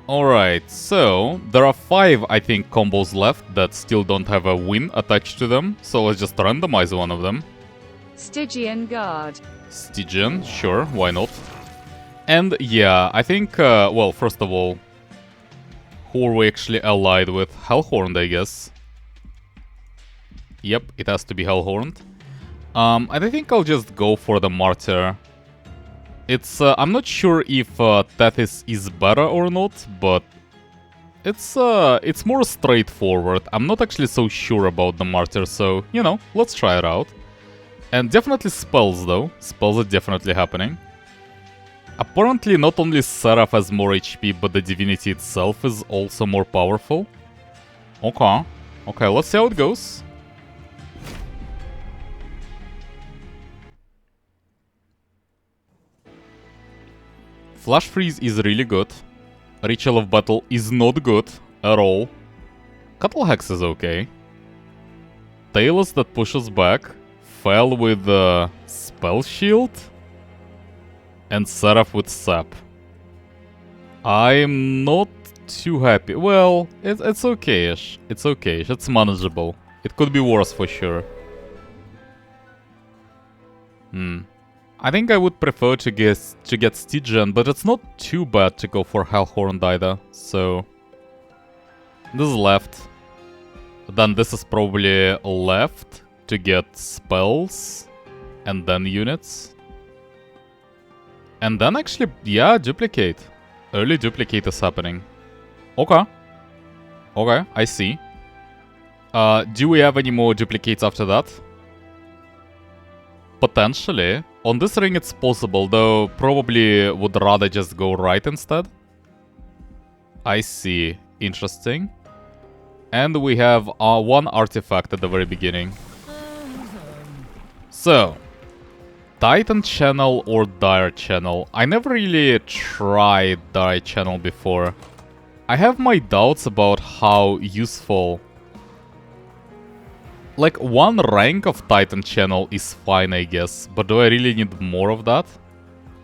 Alright, so there are 5, I think, combos left that still don't have a win attached to them. So let's just randomize one of them. Stygian Guard. Stygian, sure, why not? And yeah, I think, well, first of all, who are we actually allied with? Hellhorned, I guess. Yep, it has to be Hellhorned. And I think I'll just go for the Martyr. It's, I'm not sure if Tethys is better or not, but it's more straightforward. I'm not actually so sure about the Martyr, so, you know, let's try it out. And definitely spells, though. Spells are definitely happening. Apparently, not only Seraph has more HP, but the divinity itself is also more powerful. Okay. Okay, let's see how it goes. Flash Freeze is really good. Ritual of Battle is not good at all. Cuttle Hex is okay. Tailless that pushes back. Fell with Spell Shield. And Seraph with Sap. I'm not too happy. Well, it's okay-ish. It's okay-ish. It's manageable. It could be worse for sure. I think I would prefer to get Stygian, but it's not too bad to go for Hellhorned either, so... This is left. Then this is probably left to get spells, and then units. And then actually, yeah, duplicate. Early duplicate is happening. Okay. Okay, I see. Do we have any more duplicates after that? Potentially. On this ring it's possible, though probably would rather just go right instead. I see. Interesting. And we have one artifact at the very beginning. So, Titan Channel or Dire Channel? I never really tried Dire Channel before. I have my doubts about how useful... Like, one rank of Titan Channel is fine, I guess, but do I really need more of that?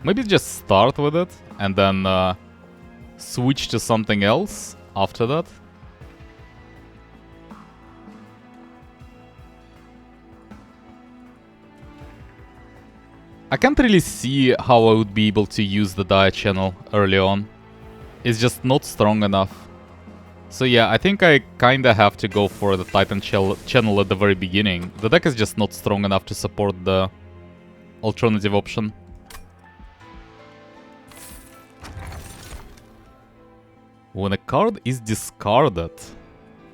Maybe just start with it, and then switch to something else after that? I can't really see how I would be able to use the Dire Channel early on. It's just not strong enough. So yeah, I think I kinda have to go for the Titan Channel at the very beginning. The deck is just not strong enough to support the alternative option. When a card is discarded,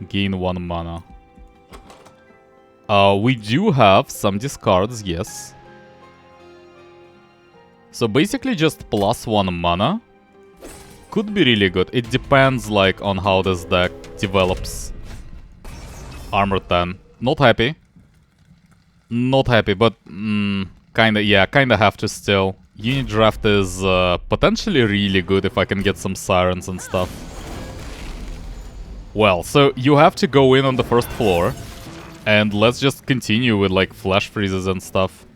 gain 1 mana. We do have some discards, yes. So basically just +1 mana. Could be really good. It depends, like, on how this deck develops. Armor 10. Not happy. Not happy, but kinda have to still. Unit draft is potentially really good if I can get some sirens and stuff. Well, so you have to go in on the first floor. And let's just continue with, like, flash freezes and stuff.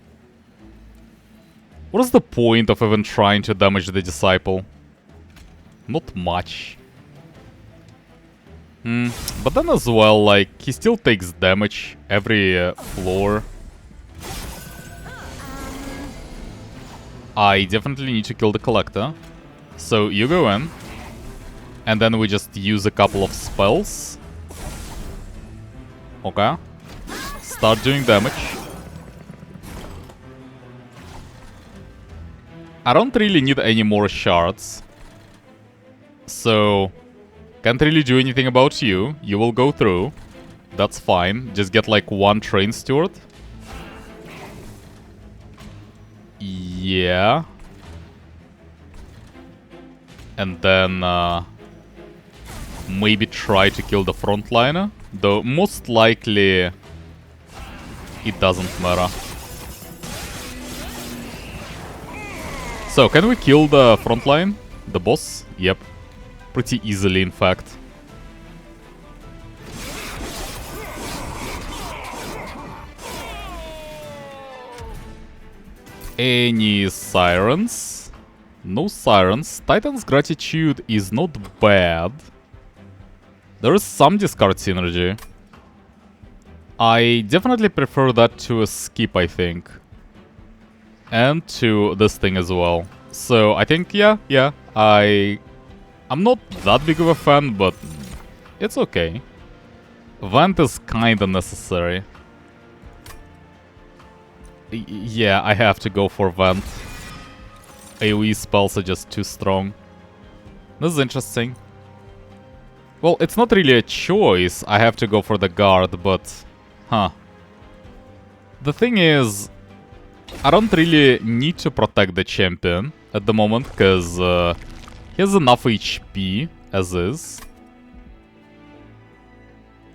What is the point of even trying to damage the Disciple? Not much. But then as well, like, he still takes damage every floor. I definitely need to kill the Collector. So you go in. And then we just use a couple of spells. Okay. Start doing damage. I don't really need any more shards. So, can't really do anything about you. You will go through. That's fine. Just get like 1 Train Steward. Yeah. And then maybe try to kill the frontliner. Though most likely it doesn't matter. So, can we kill the frontline? The boss? Yep. Pretty easily, in fact. Any sirens? No Sirens. Titan's Gratitude is not bad. There is some discard synergy. I definitely prefer that to a skip, I think. And to this thing as well. So I think, yeah, I'm not that big of a fan, but it's okay. Vent is kinda necessary. Yeah, I have to go for Vent. AoE spells are just too strong. This is interesting. Well, it's not really a choice. I have to go for the guard, but... Huh. The thing is... I don't really need to protect the champion at the moment, because he has enough HP as is.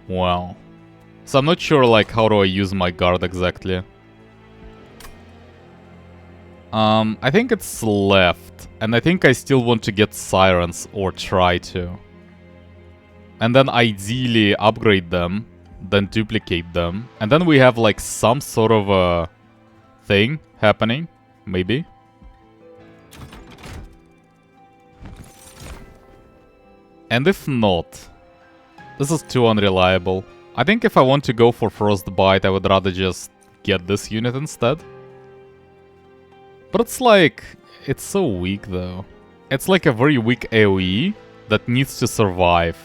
Wow. So I'm not sure, like, how do I use my guard exactly. I think it's left, and I think I still want to get Sirens, or try to. And then ideally upgrade them, then duplicate them, and then we have like some sort of a thing happening, maybe. And if not, this is too unreliable. I think if I want to go for Frostbite, I would rather just get this unit instead. But it's like, it's so weak though. It's like a very weak AoE that needs to survive.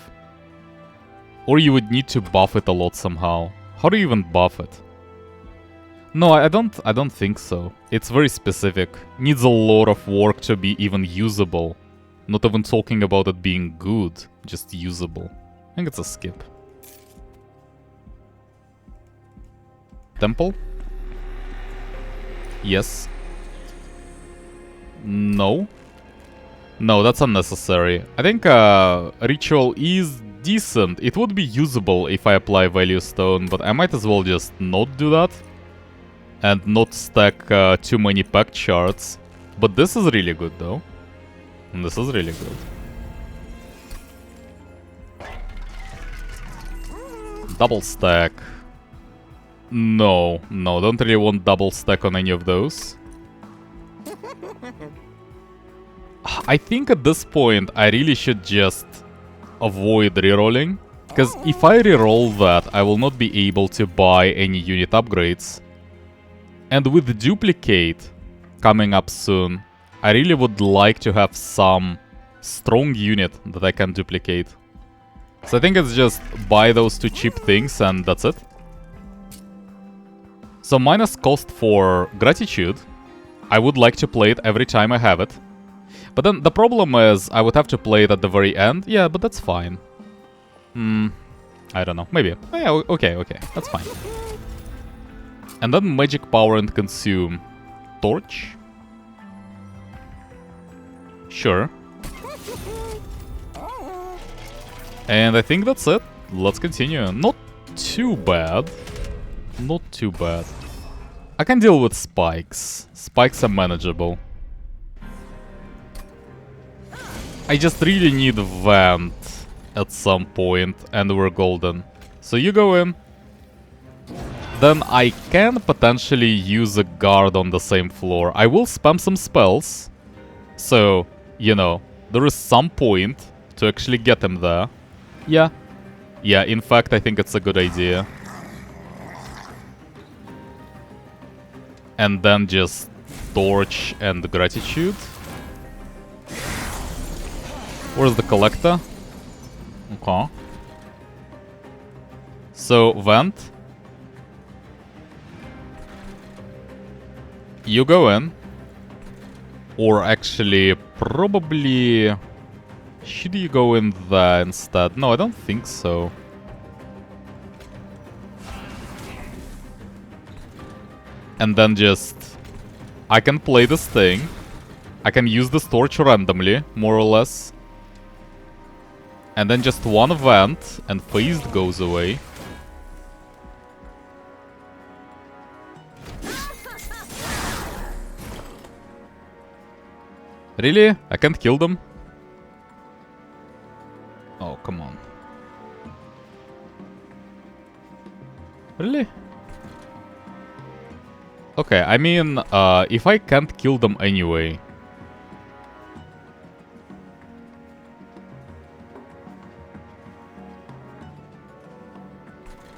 Or you would need to buff it a lot somehow. How do you even buff it? No, I don't think so. It's very specific. Needs a lot of work to be even usable. Not even talking about it being good, just usable. I think it's a skip. Temple? Yes. No. No, that's unnecessary. I think Ritual is decent. It would be usable if I apply Value Stone, but I might as well just not do that. And not stack too many pack shards. But this is really good though. And this is really good. Double stack. No, don't really want double stack on any of those. I think at this point I really should just avoid rerolling. Because if I reroll that, I will not be able to buy any unit upgrades. And with Duplicate coming up soon, I really would like to have some strong unit that I can duplicate. So I think it's just buy those two cheap things and that's it. So minus cost for Gratitude. I would like to play it every time I have it. But then the problem is I would have to play it at the very end. Yeah, but that's fine. I don't know. Maybe. Oh, yeah, okay. That's fine. And then Magic Power and Consume. Torch? Sure. And I think that's it. Let's continue. Not too bad. Not too bad. I can deal with spikes. Spikes are manageable. I just really need Vent at some point, and we're golden. So you go in. Then I can potentially use a guard on the same floor. I will spam some spells. So, you know, there is some point to actually get him there. Yeah. Yeah, in fact, I think it's a good idea. And then just Torch and Gratitude. Where's the Collector? Okay. So, Vent. You go in. Or actually, probably... Should you go in there instead? No, I don't think so. And then just... I can play this thing. I can use this torch randomly, more or less. And then just one Vent, and Phased goes away. Really? I can't kill them? Oh, come on. Really? Okay, I mean, if I can't kill them anyway,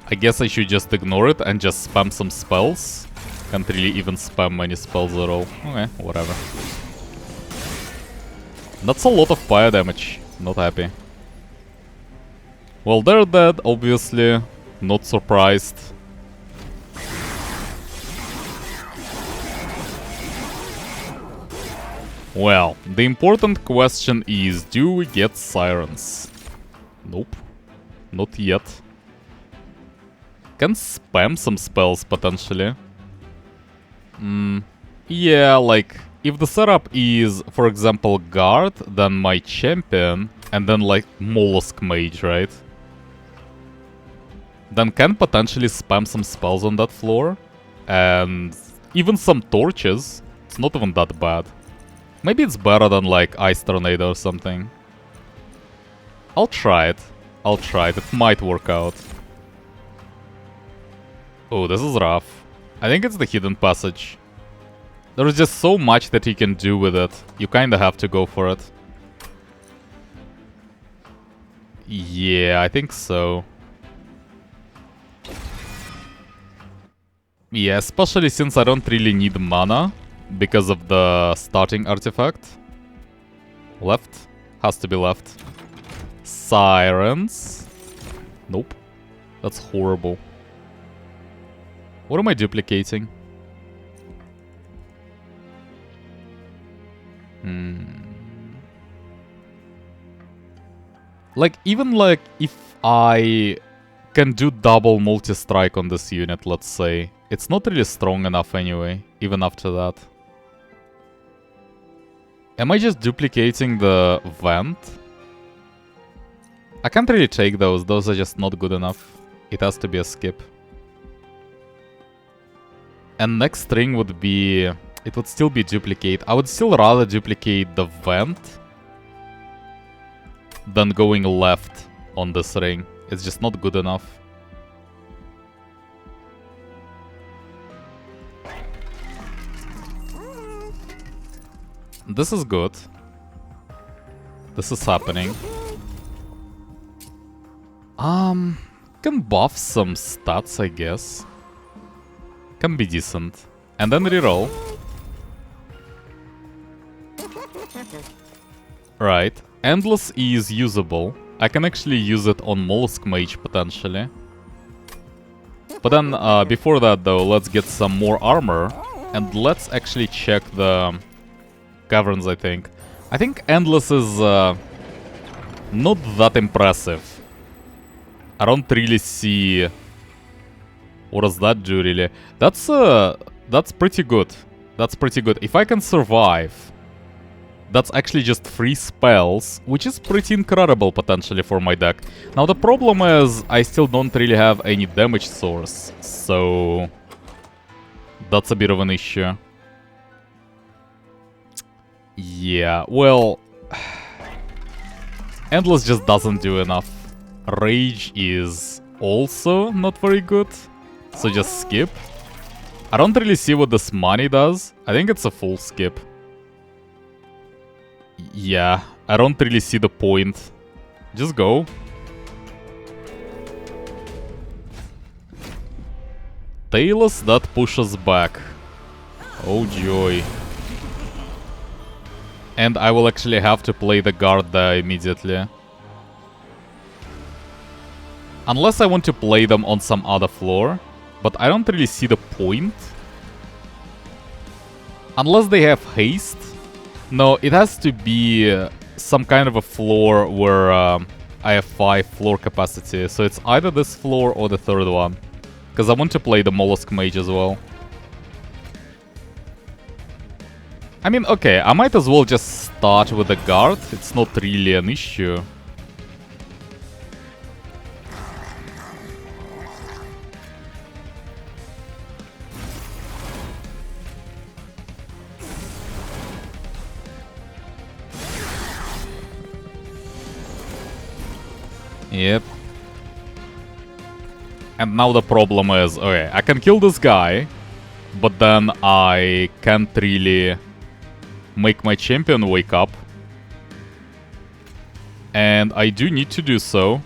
I guess I should just ignore it and just spam some spells. Can't really even spam many spells at all. Okay, whatever. That's a lot of fire damage. Not happy. Well, they're dead, obviously. Not surprised. Well, the important question is, do we get sirens? Nope. Not yet. Can spam some spells, potentially. Yeah, like, if the setup is, for example, guard, then my champion, and then, like, mollusk mage, right? Then can potentially spam some spells on that floor. And even some torches. It's not even that bad. Maybe it's better than, like, Ice Tornado or something. I'll try it. I'll try it. It might work out. Oh, this is rough. I think it's the hidden passage. There's just so much that you can do with it. You kinda have to go for it. Yeah, I think so. Yeah, especially since I don't really need mana because of the starting artifact. Left? Has to be left. Sirens? Nope. That's horrible. What am I duplicating? Like, even like, if I can do double multi-strike on this unit, let's say, it's not really strong enough anyway, even after that. Am I just duplicating the vent? I can't really take those are just not good enough. It has to be a skip. And next string would be... it would still be duplicate. I would still rather duplicate the vent than going left on this ring. It's just not good enough. This is good. This is happening. Can buff some stats, I guess. Can be decent. And then reroll. Right. Endless is usable. I can actually use it on Mollusk Mage, potentially. But then, before that, though, let's get some more armor. And let's actually check the caverns, I think. I think Endless is not that impressive. I don't really see... what does that do, really? That's pretty good. That's pretty good. If I can survive... that's actually just 3 spells, which is pretty incredible, potentially, for my deck. Now, the problem is, I still don't really have any damage source, so... that's a bit of an issue. Yeah, well... Endless just doesn't do enough. Rage is also not very good, so just skip. I don't really see what this money does. I think it's a full skip. Yeah, I don't really see the point. Just go. Tailless, that pushes back. Oh joy. And I will actually have to play the guard there immediately. Unless I want to play them on some other floor. But I don't really see the point. Unless they have haste. No, it has to be some kind of a floor where I have 5 floor capacity. So it's either this floor or the third one. Because I want to play the Mollusk Mage as well. I mean, okay, I might as well just start with the guard. It's not really an issue. Yep. And now the problem is, okay, I can kill this guy, but then I can't really make my champion wake up. And I do need to do so.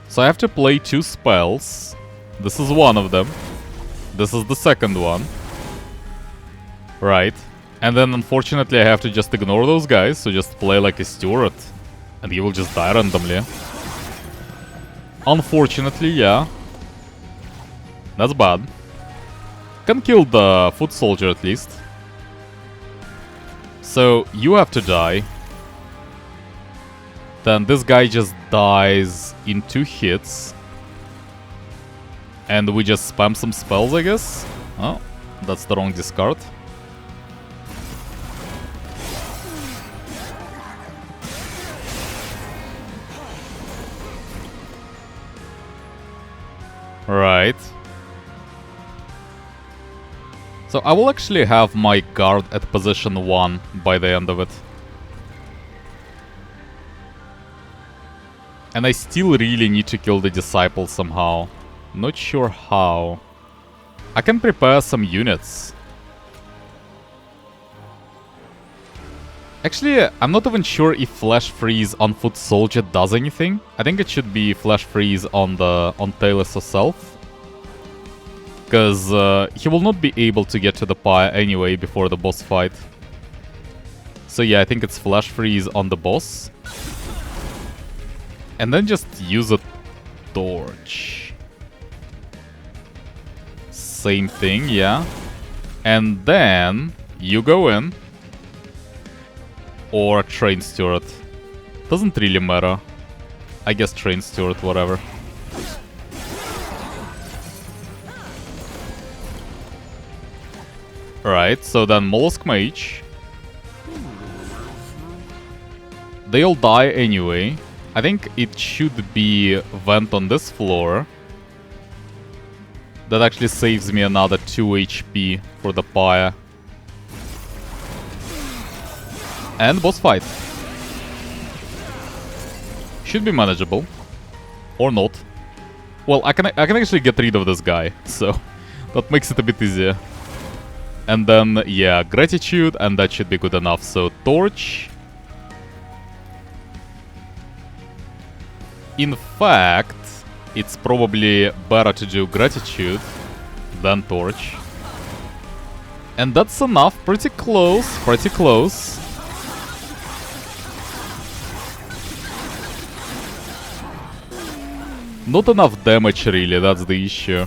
So I have to play 2 spells. This is one of them. This is the second one. Right. And then unfortunately I have to just ignore those guys, so just play like a steward. And he will just die randomly. Unfortunately, yeah. That's bad. Can kill the foot soldier at least. So you have to die. Then this guy just dies in 2 hits. And we just spam some spells, I guess. Oh, that's the wrong discard. Right. So I will actually have my guard at position 1 by the end of it. And I still really need to kill the disciple somehow. Not sure how. I can prepare some units. Actually, I'm not even sure if Flash Freeze on Foot Soldier does anything. I think it should be Flash Freeze on Talus herself. Because he will not be able to get to the pyre anyway before the boss fight. So yeah, I think it's Flash Freeze on the boss. And then just use a torch. Same thing, yeah. And then you go in. Or a train steward. Doesn't really matter. I guess train steward, whatever. Right, so then Mollusk Mage. They all die anyway. I think it should be vent on this floor. That actually saves me another 2 HP for the pyre. And boss fight. Should be manageable. Or not. Well, I can actually get rid of this guy, so that makes it a bit easier. And then, yeah, Gratitude, and that should be good enough. So, Torch. In fact, it's probably better to do Gratitude than Torch. And that's enough. Pretty close, pretty close. Not enough damage, really, that's the issue.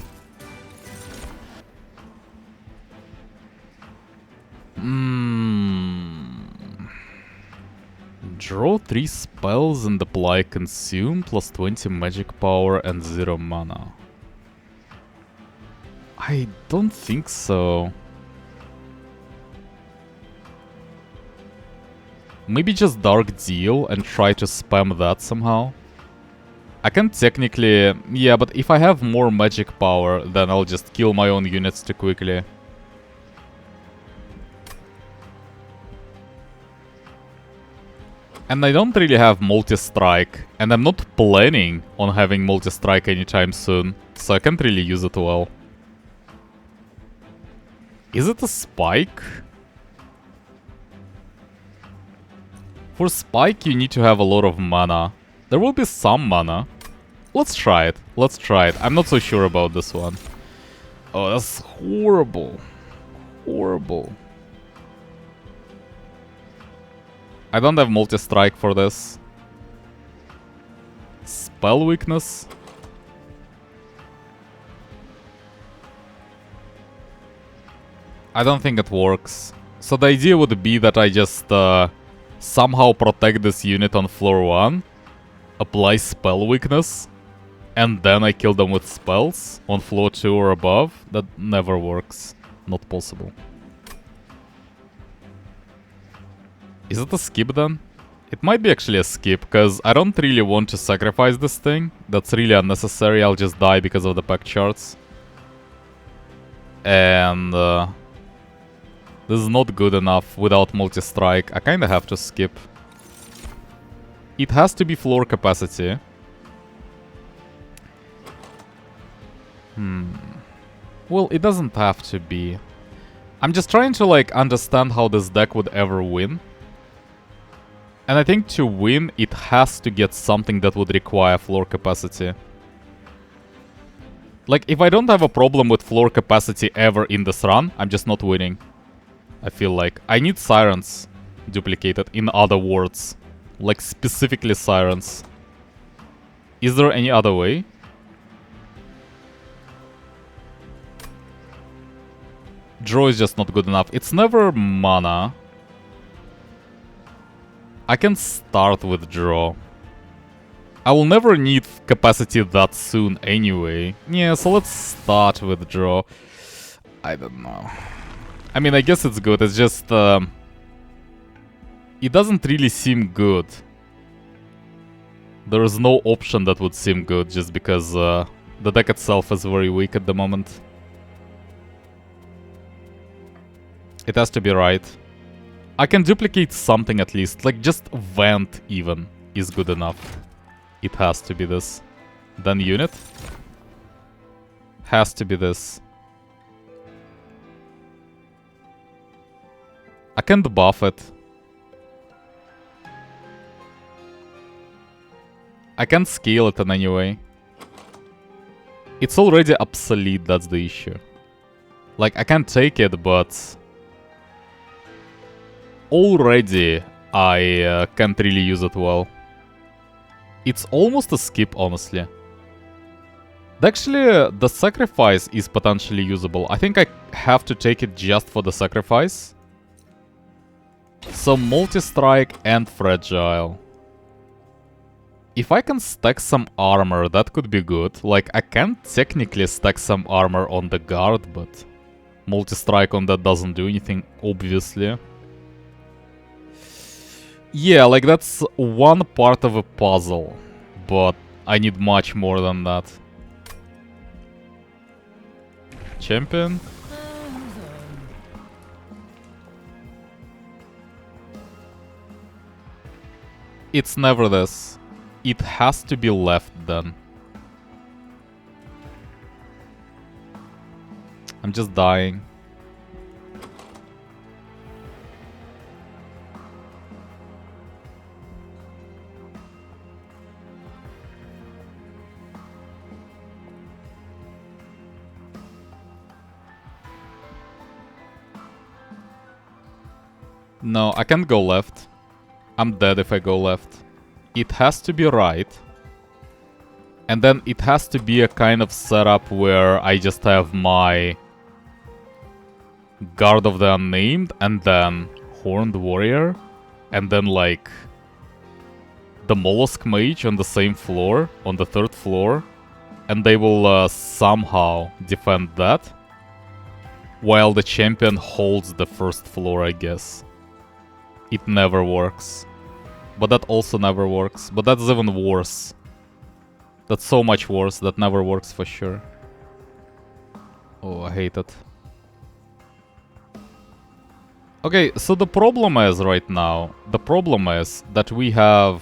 Draw 3 spells and apply Consume, plus 20 magic power and 0 mana. I don't think so. Maybe just Dark Deal and try to spam that somehow. I can technically... yeah, but if I have more magic power, then I'll just kill my own units too quickly. And I don't really have multi-strike, and I'm not planning on having multi-strike anytime soon, so I can't really use it well. Is it a spike? For spike you need to have a lot of mana. There will be some mana. Let's try it, let's try it. I'm not so sure about this one. Oh, that's horrible. Horrible. I don't have multi-strike for this. Spell weakness. I don't think it works. So the idea would be that I just somehow protect this unit on floor 1, apply spell weakness, and then I kill them with spells on floor 2 or above. That never works. Not possible. Is it a skip then? It might be actually a skip, because I don't really want to sacrifice this thing. That's really unnecessary, I'll just die because of the pack charts. And this is not good enough without multi-strike. I kinda have to skip. It has to be floor capacity. Well, it doesn't have to be. I'm just trying to like understand how this deck would ever win. And I think to win, it has to get something that would require floor capacity. Like, if I don't have a problem with floor capacity ever in this run, I'm just not winning. I feel like. I need Sirens duplicated, in other words. Like, specifically Sirens. Is there any other way? Draw is just not good enough. It's never mana. I can start with draw. I will never need capacity that soon anyway. Yeah, so let's start with draw. I don't know. I mean, I guess it's good. It's just... it doesn't really seem good. There is no option that would seem good just because the deck itself is very weak at the moment. It has to be right. I can duplicate something at least. Like, just Vent even is good enough. It has to be this. Then Unit. Has to be this. I can't buff it. I can't scale it in any way. It's already obsolete, that's the issue. Like, I can't take it, but... already, I can't really use it well. It's almost a skip, honestly. Actually, the sacrifice is potentially usable. I think I have to take it just for the sacrifice. So, multi-strike and fragile. If I can stack some armor, that could be good. Like, I can technically stack some armor on the guard, but... multi-strike on that doesn't do anything, obviously. Yeah, like, that's one part of a puzzle. But I need much more than that. Champion? It's never this. It has to be left then. I'm just dying. No, I can't go left. I'm dead if I go left. It has to be right. And then it has to be a kind of setup where I just have my Guard of the Unnamed and then Horned Warrior. And then like the Mollusk Mage on the same floor, on the third floor. And they will somehow defend that. While the champion holds the first floor, I guess. It never works. But that also never works. But that's even worse. That's so much worse. That never works for sure. Oh, I hate it. Okay, so the problem is right now... the problem is that we have...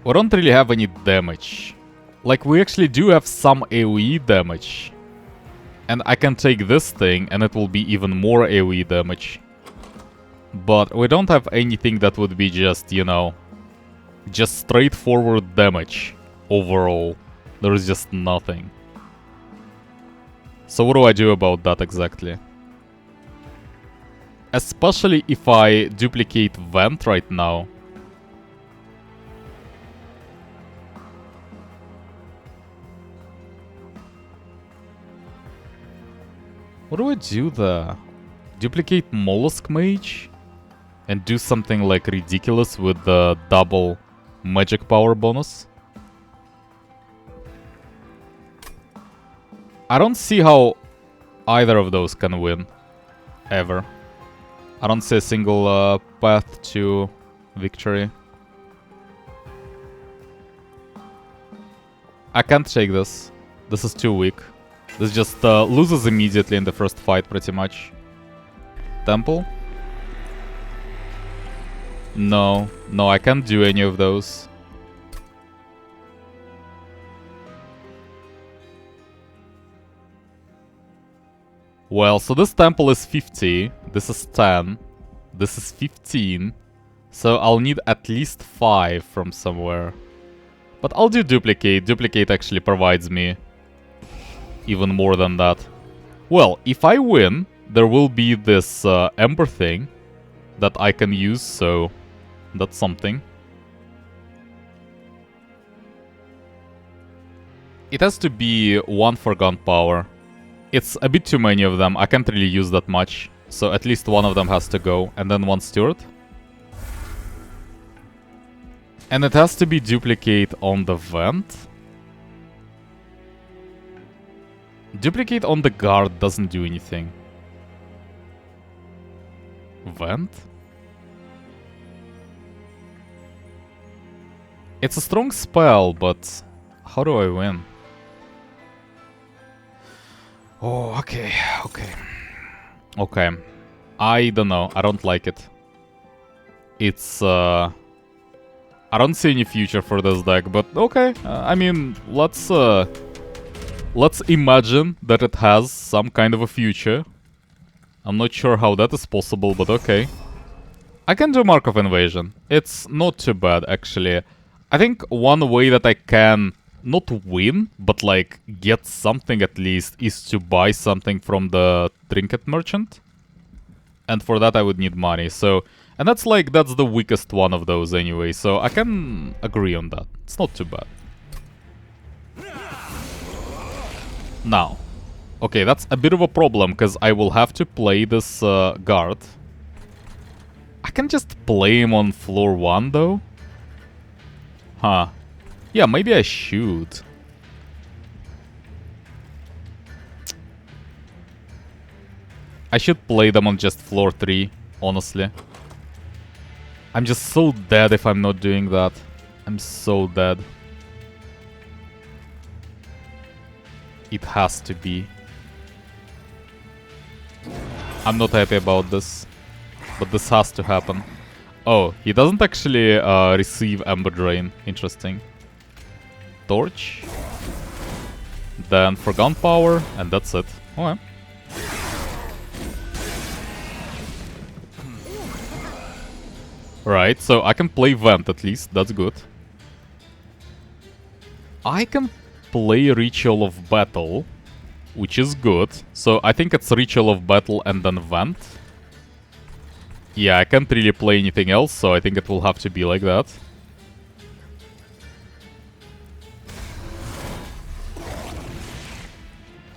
we don't really have any damage. Like, we actually do have some AoE damage. And I can take this thing and it will be even more AoE damage. But we don't have anything that would be just, you know, just straightforward damage overall. There is just nothing. So what do I do about that exactly? Especially if I duplicate Vent right now. What do I do there? Duplicate Mollusk Mage? And do something like ridiculous with the double magic power bonus? I don't see how either of those can win. Ever. I don't see a single path to victory. I can't take this. This is too weak. This just loses immediately in the first fight, pretty much. Temple? No, no, I can't do any of those. Well, so this temple is 50, this is 10, this is 15, so I'll need at least 5 from somewhere. But I'll do Duplicate. Duplicate actually provides me even more than that. Well, if I win, there will be this Ember thing that I can use, so that's something. It has to be one for Gunpowder. It's a bit too many of them. I can't really use that much. So at least one of them has to go. And then one Steward. And it has to be Duplicate on the Vent. Duplicate on the Guard doesn't do anything. Vent? It's a strong spell, but how do I win? Oh, okay. Okay. I don't know. I don't like it. It's, I don't see any future for this deck, but okay. I mean, let's imagine that it has some kind of a future. I'm not sure how that is possible, but okay. I can do Mark of Invasion. It's not too bad, actually. I think one way that I can not win, but like get something at least, is to buy something from the Trinket Merchant. And for that I would need money, so... And that's like, that's the weakest one of those anyway, so I can agree on that. It's not too bad. Now. Okay, that's a bit of a problem, because I will have to play this guard. I can just play him on floor 1, though? Huh. Yeah, maybe I should. I should play them on just floor 3, honestly. I'm just so dead if I'm not doing that. I'm so dead. It has to be. I'm not happy about this. But this has to happen. Oh, he doesn't actually receive Ember Drain. Interesting. Torch. Then for Gunpowder, and that's it. Okay. Right, so I can play Vent at least, that's good. I can play Ritual of Battle, which is good. So I think it's Ritual of Battle and then Vent. Yeah, I can't really play anything else, so I think it will have to be like that.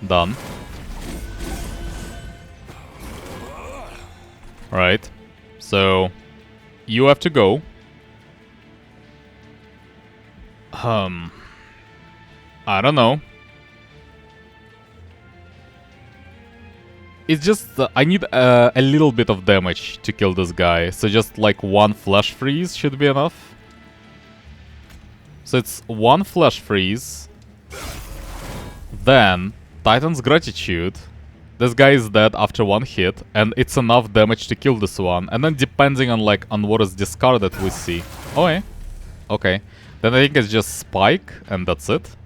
Done. Right. So, you have to go. I don't know. It's just, I need a little bit of damage to kill this guy. So just like one Flash Freeze should be enough. So it's one Flash Freeze. Then, Titan's Gratitude. This guy is dead after one hit. And it's enough damage to kill this one. And then depending on like, on what is discarded, we see. Oh yeah. Okay. Then I think it's just Spike, and that's it.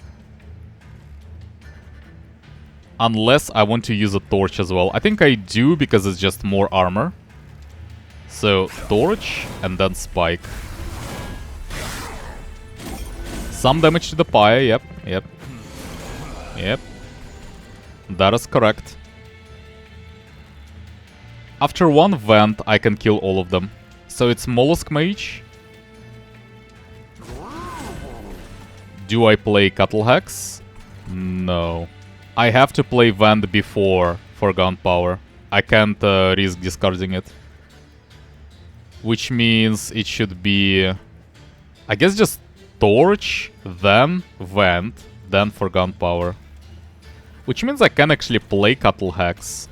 Unless I want to use a Torch as well. I think I do, because it's just more armor. So, Torch, and then Spike. Some damage to the pyre, yep. Yep. That is correct. After one Vent, I can kill all of them. So it's Mollusk Mage. Do I play Cuttle Hex? No. I have to play Vent before for Gunpowder. I can't risk discarding it. Which means it should be... I guess just Torch, then Vent, then for Gunpowder. Which means I can actually play Cuttle Hex.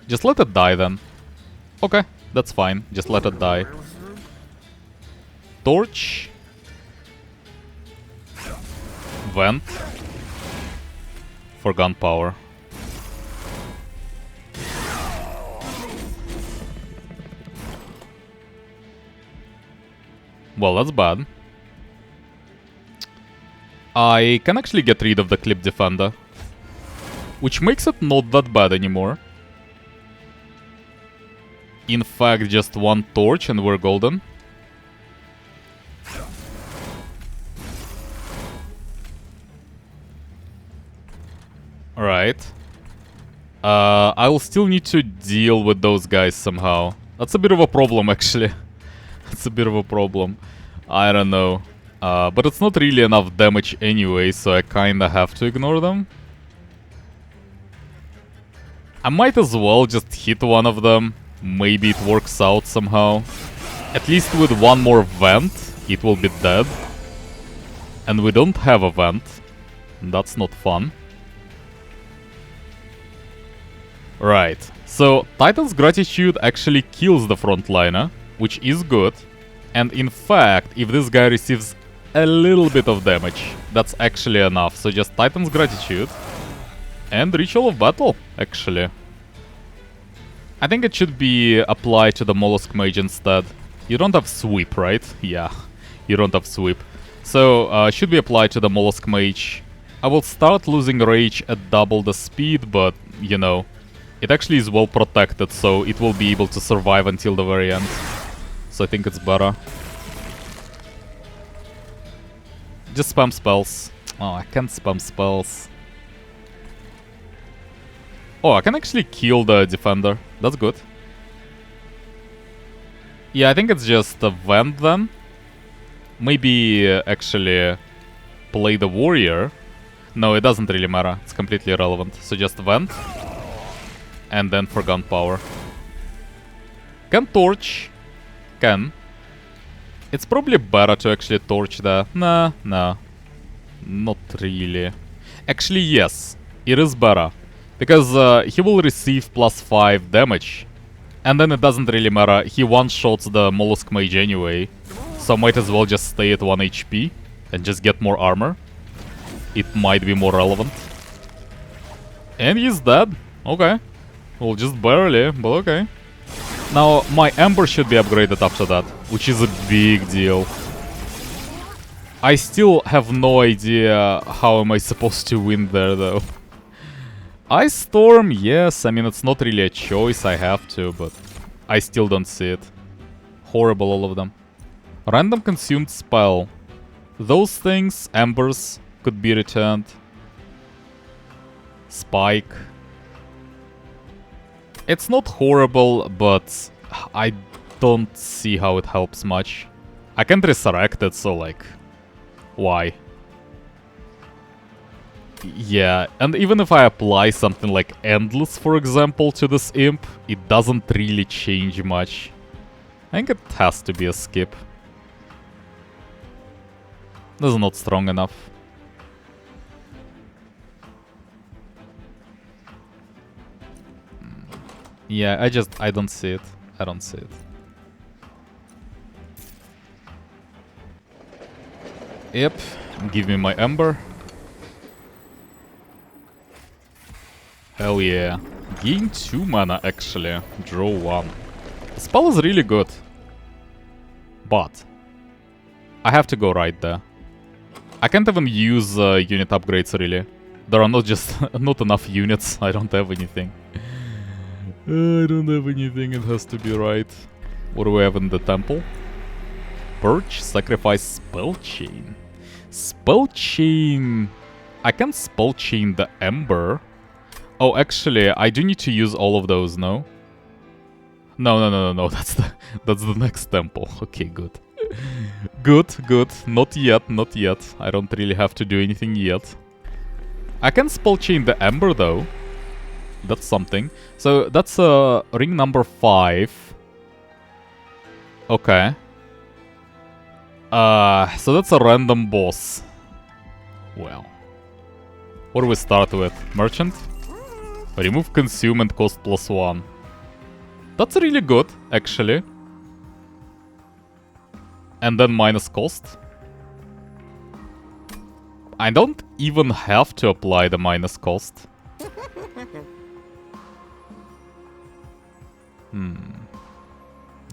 Just let it die then. Okay, that's fine. Just let it die. Torch. Vent. For Gunpowder. Well, that's bad. I can actually get rid of the Clip Defender. Which makes it not that bad anymore. In fact, just one Torch and we're golden. Right. I will still need to deal with those guys somehow. That's a bit of a problem, actually. That's a bit of a problem. I don't know. But it's not really enough damage anyway, so I kinda have to ignore them. I might as well just hit one of them. Maybe it works out somehow. At least with one more vent, it will be dead. And we don't have a vent. That's not fun. Right. So, Titan's Gratitude actually kills the frontliner, which is good. And in fact, if this guy receives a little bit of damage, that's actually enough. So just Titan's Gratitude and Ritual of Battle, actually. I think it should be applied to the Mollusk Mage instead. You don't have Sweep, right? Yeah, you don't have Sweep. So, should be applied to the Mollusk Mage. I will start losing Rage at double the speed, but, you know, it actually is well protected, so it will be able to survive until the very end. So I think it's better. Just spam spells. Oh, I can't spam spells. Oh, I can actually kill the defender. That's good. Yeah, I think it's just a vent then. Maybe actually play the warrior. No, it doesn't really matter. It's completely irrelevant. So just vent. And then for gunpowder. Can torch. Can. It's probably better to actually torch the... Nah. Not really. Actually, yes. It is better. Because he will receive +5 damage. And then it doesn't really matter. He one-shots the Mollusk Mage anyway. So might as well just stay at 1 HP. And just get more armor. It might be more relevant. And he's dead. Okay. Well, just barely, but okay. Now, my Ember should be upgraded after that, which is a big deal. I still have no idea how am I supposed to win there, though. Icestorm, yes, I mean, it's not really a choice, I have to, but I still don't see it. Horrible, all of them. Random consumed spell. Those things, Embers, could be returned. Spike. It's not horrible, but I don't see how it helps much. I can't resurrect it, so like, why? Yeah, and even if I apply something like Endless, for example, to this imp, it doesn't really change much. I think it has to be a skip. This is not strong enough. Yeah, I don't see it. I don't see it. Yep, give me my Ember. Hell yeah. Gain 2 mana actually. Draw 1. The spell is really good. But I have to go right there. I can't even use unit upgrades really. There are not enough units. I don't have anything. I don't have anything, it has to be right. What do we have in the temple? Perch, sacrifice, spell chain. Spell chain... I can spell chain the Ember. Oh, actually, I do need to use all of those, no? No, that's the next temple. Okay, good. Good. Not yet. I don't really have to do anything yet. I can spell chain the Ember, though. That's something. So that's ring number 5. Okay. So that's a random boss. Well. What do we start with? Merchant? Remove consume and cost +1. That's really good, actually. And then minus cost. I don't even have to apply the minus cost.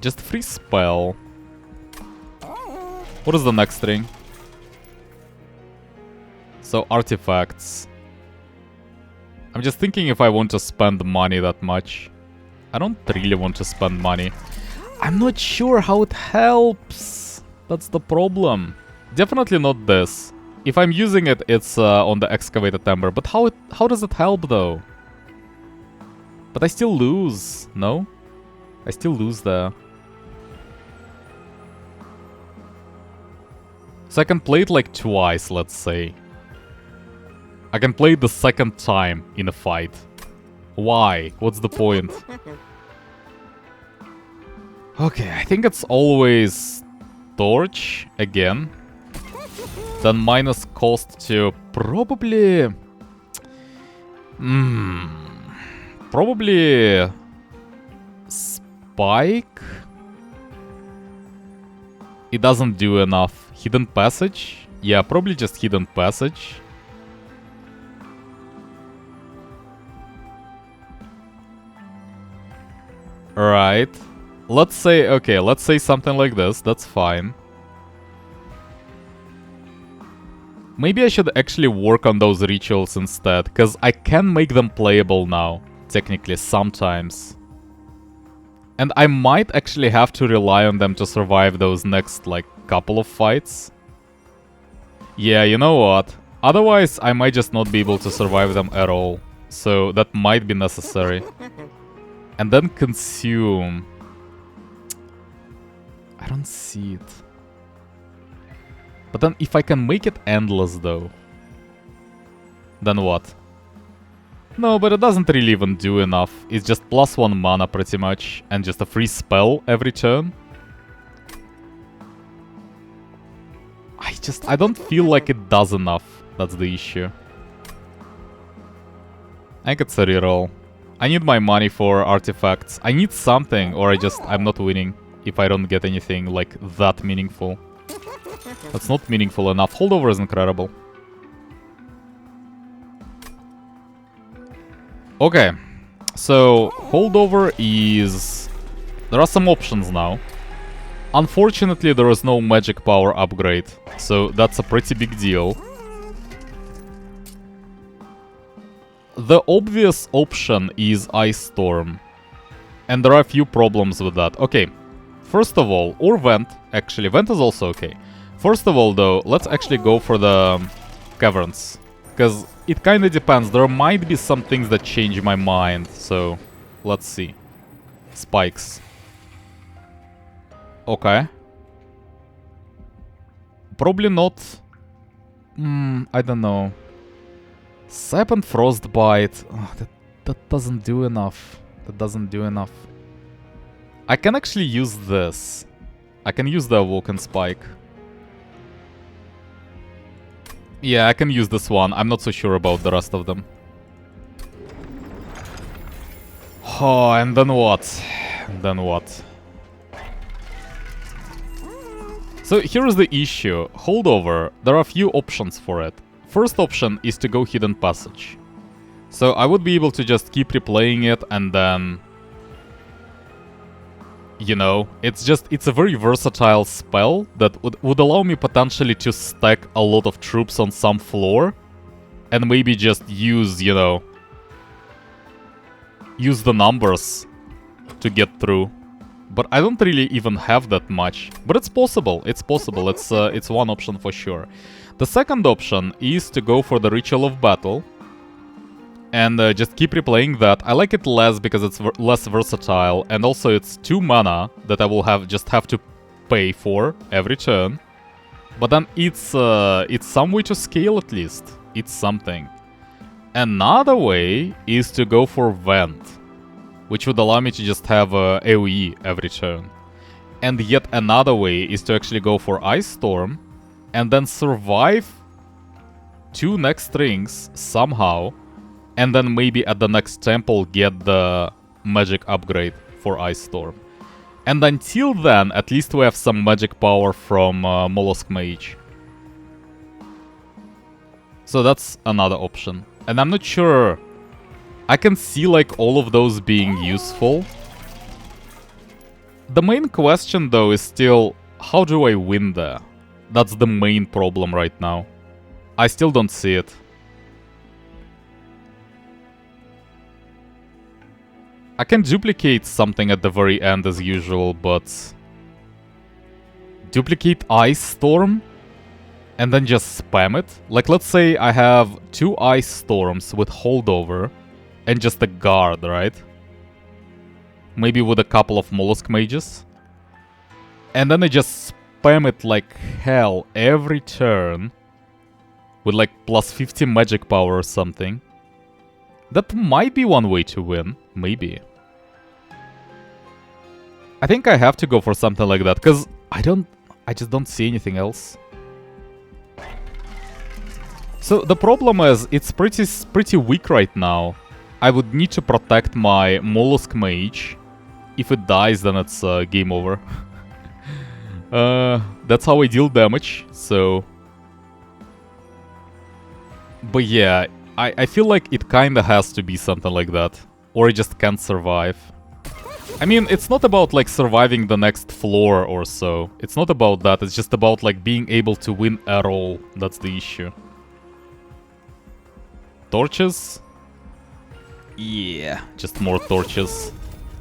Just free spell. What is the next ring? So, artifacts. I'm just thinking if I want to spend money that much. I don't really want to spend money. I'm not sure how it helps. That's the problem. Definitely not this. If I'm using it, it's on the excavated timber. But how does it help though? But I still lose, no? I still lose there. So I can play it like twice, let's say. I can play it the second time in a fight. Why? What's the point? Okay, I think it's always torch again. Then minus cost to probably... Probably... Spike? It doesn't do enough. Hidden passage? Yeah, probably just hidden passage. Right. Let's say, okay, let's say something like this. That's fine. Maybe I should actually work on those rituals instead, because I can make them playable now, technically, sometimes. And I might actually have to rely on them to survive those next, like, couple of fights. Yeah, you know what? Otherwise, I might just not be able to survive them at all. So that might be necessary. And then consume. I don't see it. But then if I can make it endless though, then what? No, but it doesn't really even do enough. It's just +1 mana pretty much, and just a free spell every turn. I don't feel like it does enough. That's the issue. I think it's a reroll. I need my money for artifacts. I need something, or I'm not winning if I don't get anything like that meaningful. That's not meaningful enough. Holdover is incredible. Okay, so holdover is... There are some options now. Unfortunately, there is no magic power upgrade, so that's a pretty big deal. The obvious option is Icestorm, and there are a few problems with that. Okay, first of all, or Vent, actually, Vent is also okay. First of all, though, let's actually go for the Caverns, because it kinda depends. There might be some things that change my mind, so let's see. Spikes. Okay. Probably not... I don't know. Sap and Frostbite. Oh, that doesn't do enough. That doesn't do enough. I can actually use this. I can use the Awoken Spike. Yeah, I can use this one. I'm not so sure about the rest of them. Oh, and then what? Then what? So here is the issue. Holdover, there are a few options for it. First option is to go Hidden Passage. So I would be able to just keep replaying it and then... You know, it's a very versatile spell that would allow me potentially to stack a lot of troops on some floor. And maybe just use, you know... Use the numbers to get through. But I don't really even have that much. But it's possible, it's possible, it's one option for sure. The second option is to go for the Ritual of Battle. And just keep replaying that. I like it less because it's less versatile. And also it's 2 mana that I will just have to pay for every turn. But then it's some way to scale at least. It's something. Another way is to go for Vent, which would allow me to just have AoE every turn. And yet another way is to actually go for Icestorm and then survive 2 next rings somehow, and then maybe at the next temple get the magic upgrade for Icestorm. And until then, at least we have some magic power from Mollusk Mage. So that's another option. And I'm not sure... I can see like all of those being useful. The main question though is still, how do I win there? That's the main problem right now. I still don't see it. I can duplicate something at the very end as usual, but... Duplicate Icestorm? and then just spam it. Like, let's say I have 2 Icestorms with holdover and just a guard, right? Maybe with a couple of Mollusk Mages. And then I just spam it like hell every turn with like plus 50 magic power or something. That might be one way to win. Maybe. I think I have to go for something like that, because I just don't see anything else. So the problem is, it's pretty weak right now. I would need to protect my Mollusk Mage. If it dies, then it's game over. That's how I deal damage, so... But yeah, I feel like it kinda has to be something like that. Or it just can't survive. I mean, it's not about like surviving the next floor or so. It's not about that, it's just about like being able to win at all. That's the issue. Torches? Yeah, just more torches.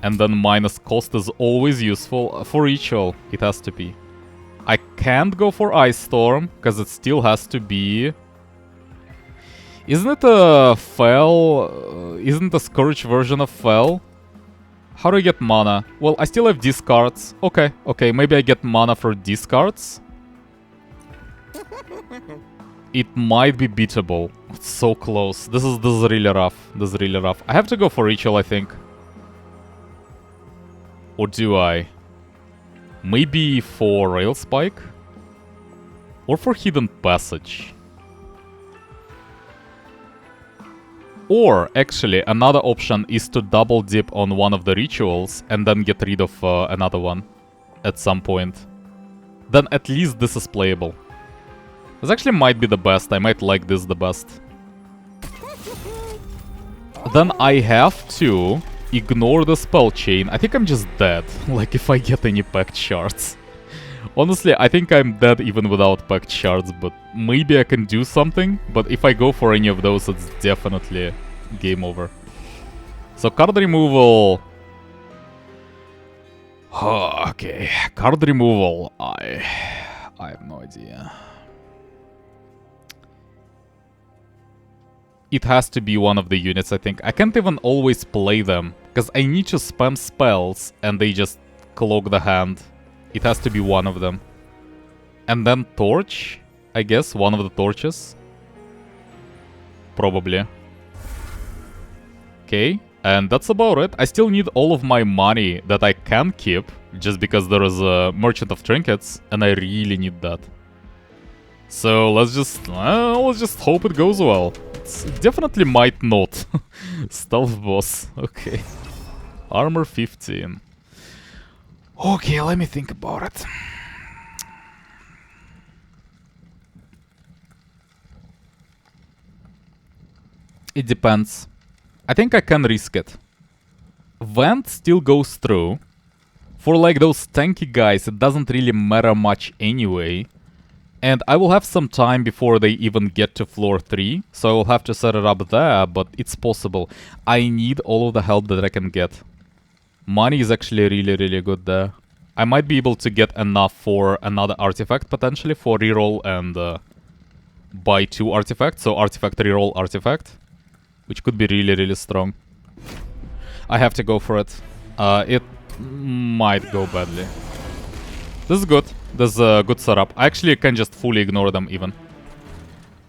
And then minus cost is always useful. For ritual, it has to be. I can't go for Ice Storm, because it still has to be... Isn't it a Fel? Isn't a Scourge version of Fel? How do I get mana? Well, I still have discards. Okay, maybe I get mana for discards. It might be beatable. It's so close. This is really rough. This is really rough. I have to go for ritual, I think. Or do I? Maybe for Rail Spike? Or for Hidden Passage? Or, actually, another option is to double dip on one of the rituals and then get rid of another one at some point. Then at least this is playable. This actually might be the best. I might like this the best. Then I have to ignore the spell chain. I think I'm just dead. Like, if I get any packed shards. Honestly, I think I'm dead even without packed shards, but maybe I can do something. But if I go for any of those, it's definitely game over. So card removal... okay, card removal, I have no idea. It has to be one of the units, I think. I can't even always play them, because I need to spam spells, and they just clog the hand. It has to be one of them. And then torch, I guess, one of the torches. Probably. Okay, and that's about it. I still need all of my money that I can keep, just because there is a Merchant of Trinkets, and I really need that. So let's just hope it goes well. It definitely might not. Stealth boss, okay. Armor 15. Okay, let me think about it. It depends. I think I can risk it. Vent still goes through. For like those tanky guys, it doesn't really matter much anyway. And I will have some time before they even get to floor 3. So I will have to set it up there, but it's possible. I need all of the help that I can get. Money is actually really good there. I might be able to get enough for another artifact, potentially, for reroll and buy 2 artifacts. So artifact, reroll, artifact. Which could be really strong. I have to go for it. It might go badly. This is good. This is a good setup. I actually can just fully ignore them even.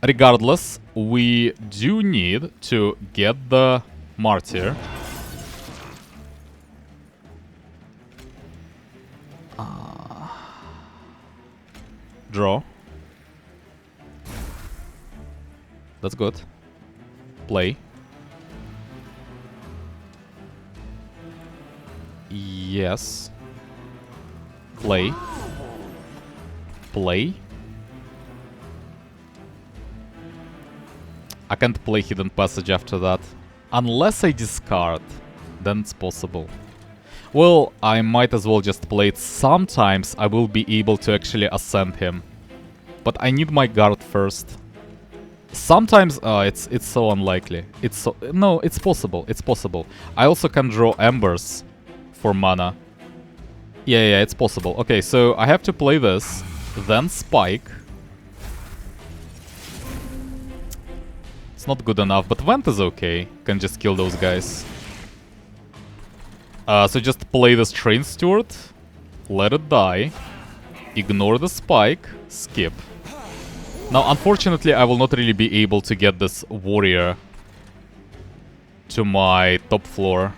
Regardless, we do need to get the Martyr. Draw. That's good. Play. Yes. Play. Play. I can't play Hidden Passage after that. Unless I discard, then it's possible. Well, I might as well just play it. Sometimes I will be able to actually ascend him. But I need my guard first. Sometimes, it's so unlikely. No, it's possible. It's possible. I also can draw Embers for mana. Yeah, it's possible. Okay, so I have to play this, then Spike, It's not good enough, but Vent is okay. Can just kill those guys. So just play this Train Steward. Let it die. Ignore the spike. Skip. Now, unfortunately, I will not really be able to get this warrior to my top floor.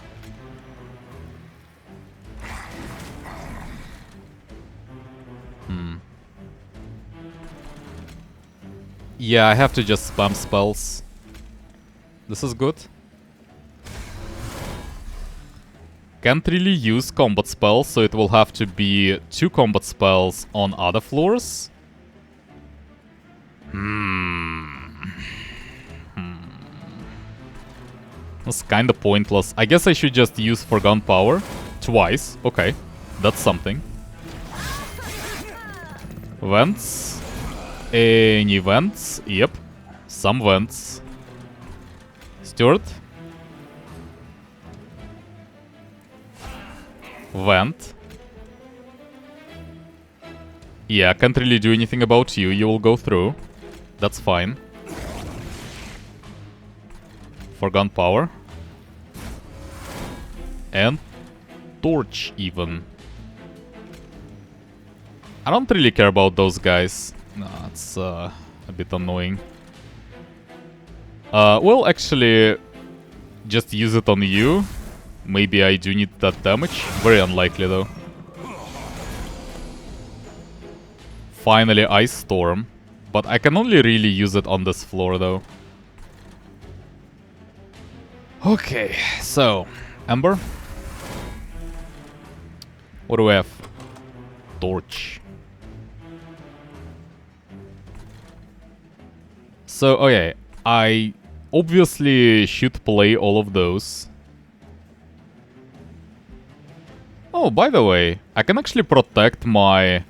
Yeah, I have to just spam spells. This is good. Can't really use combat spells, so it will have to be 2 combat spells on other floors. That's kinda pointless. I guess I should just use Forgone Power twice. Okay, that's something. Vents. Any vents? Yep. Some vents. Steward. Vent. Yeah, can't really do anything about you. You will go through. That's fine. Forgone Power. And Torch even. I don't really care about those guys. No, it's a bit annoying. Well, actually, just use it on you. Maybe I do need that damage. Very unlikely, though. Finally, Ice Storm. But I can only really use it on this floor, though. Okay, so... Ember? What do we have? Torch. So, okay, I obviously should play all of those. Oh, by the way, I can actually protect my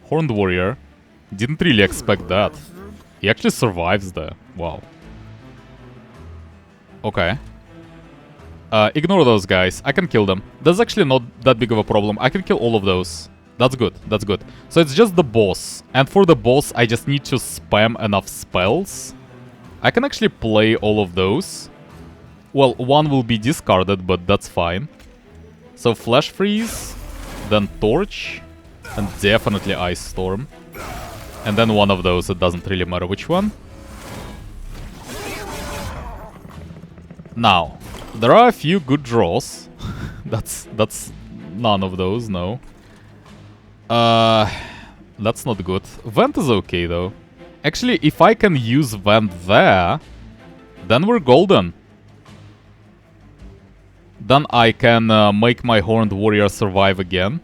Horned Warrior. Didn't really expect that. He actually survives there. Wow. Okay. Ignore those guys. I can kill them. That's actually not that big of a problem. I can kill all of those. That's good. That's good. So it's just the boss. And for the boss, I just need to spam enough spells. I can actually play all of those. Well, one will be discarded, but that's fine. So Flash Freeze, then Torch, and definitely Ice Storm. And then one of those, it doesn't really matter which one. Now, there are a few good draws. That's none of those, no. That's not good. Vent is okay, though. Actually, if I can use Vent there, then we're golden. Then I can make my Horned Warrior survive again.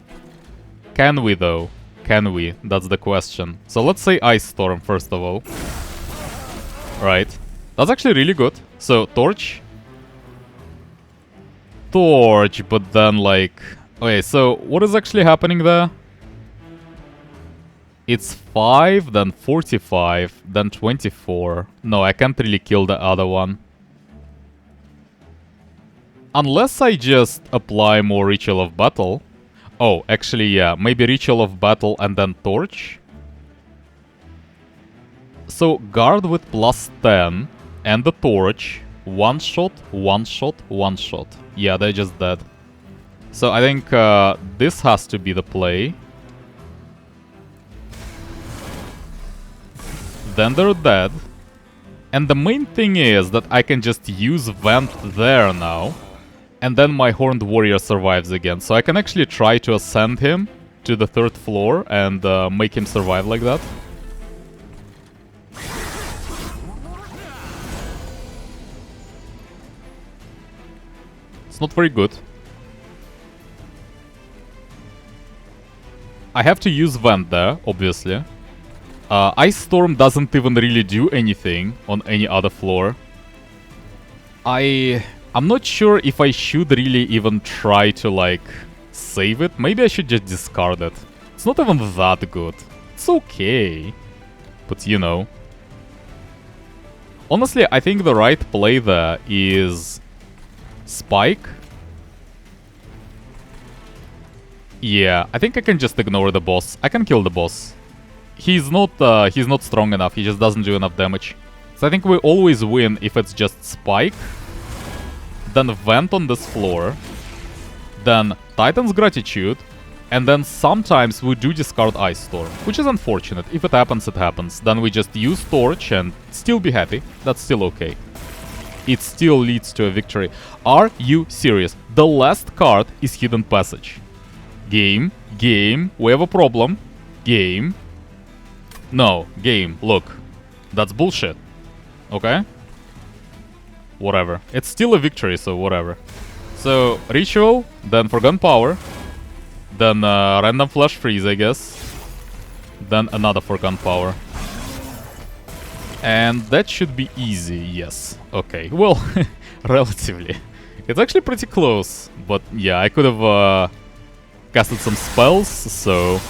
Can we, though? Can we? That's the question. So let's say Ice Storm, first of all. Right. That's actually really good. So, Torch. Torch, but then, like... Okay, so what is actually happening there? It's 5, then 45, then 24. No, I can't really kill the other one. Unless I just apply more Ritual of Battle. Oh, actually, yeah. Maybe Ritual of Battle and then Torch. So, Guard with plus 10 and the Torch. One shot, one shot, one shot. Yeah, they're just dead. So, I think this has to be the play. Then they're dead. And the main thing is that I can just use Vent there now. And then my Horned Warrior survives again. So I can actually try to ascend him to the 3rd floor and make him survive like that. It's not very good. I have to use Vent there, obviously. Ice Storm doesn't even really do anything on any other floor. I'm not sure if I should really even try to, like, save it. Maybe I should just discard it. It's not even that good. It's okay. But, you know. Honestly, I think the right play there is... Spike. Yeah, I think I can just ignore the boss. I can kill the boss. He's not strong enough. He just doesn't do enough damage. So I think we always win if it's just Spike, then Vent on this floor, then Titan's Gratitude, and then sometimes we do discard Ice Storm, which is unfortunate. If it happens, it happens. Then we just use Torch and still be happy. That's still okay. It still leads to a victory. Are you serious? The last card is Hidden Passage. Game, game, we have a problem. Game. No, game, look. That's bullshit. Okay? Whatever. It's still a victory, so whatever. So, Ritual, then Forgotten Power, then Random Flash Freeze, I guess. Then another Forgotten Power. And that should be easy, yes. Okay, well, relatively. It's actually pretty close, but yeah, I could have casted some spells, so...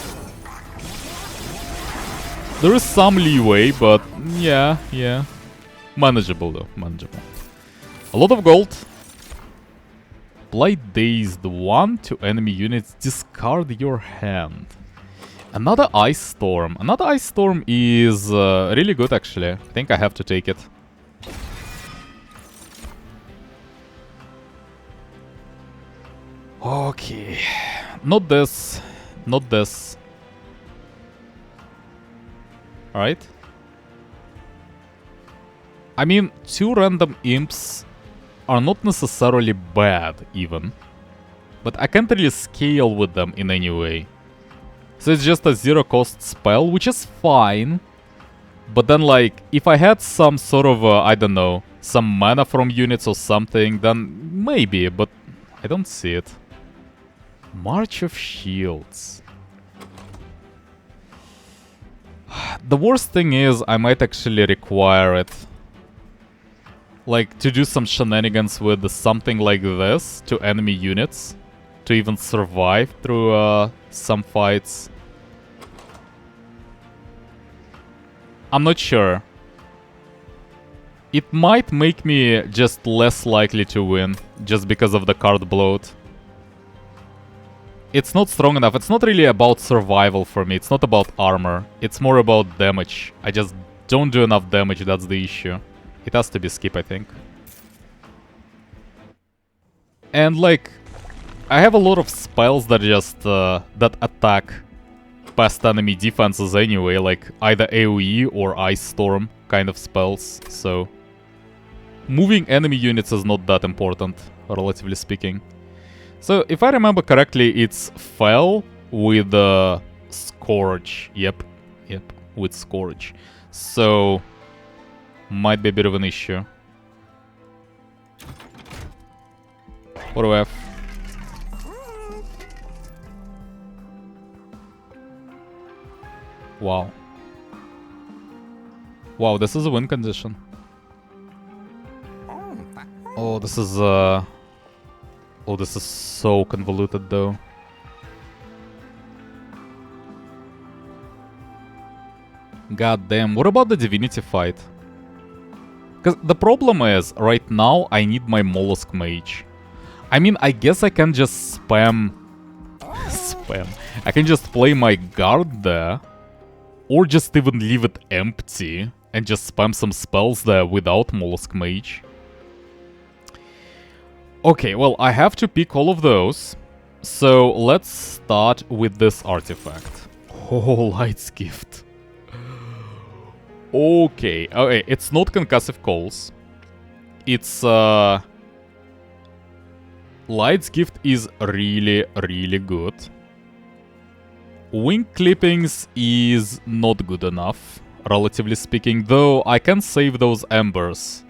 There is some leeway, but yeah. Manageable though, manageable. A lot of gold. Blight Dazed 1 to enemy units, discard your hand. Another Ice Storm. Another Ice Storm is really good actually. I think I have to take it. Okay. Not this. Not this. Alright. I mean, 2 random imps are not necessarily bad, even. But I can't really scale with them in any way. So it's just a 0-cost spell, which is fine. But then, like, if I had some sort of, I don't know, some mana from units or something, then maybe, but I don't see it. March of Shields. The worst thing is, I might actually require it. Like, to do some shenanigans with something like this to enemy units. To even survive through some fights. I'm not sure. It might make me just less likely to win, just because of the card bloat. It's not strong enough. It's not really about survival for me. It's not about armor. It's more about damage. I just don't do enough damage, that's the issue. It has to be skip, I think. And like, I have a lot of spells that just, that attack past enemy defenses anyway, like either AoE or Ice Storm kind of spells, so... Moving enemy units is not that important, relatively speaking. So, if I remember correctly, it's Fel with Scourge. Yep, with Scourge. So... Might be a bit of an issue. What do I have? Wow. Wow, this is a win condition. Oh, this is oh, this is so convoluted though. God damn, what about the Divinity fight? Because the problem is, right now, I need my Mollusk Mage. I mean, I guess I can just spam... I can just play my guard there. Or just even leave it empty. And just spam some spells there without Mollusk Mage. Okay, well, I have to pick all of those. So, let's start with this artifact. Oh, Light's Gift. Okay, it's not Concussive Calls. It's, Light's Gift is really, really good. Wing Clippings is not good enough, relatively speaking, though I can save those Embers.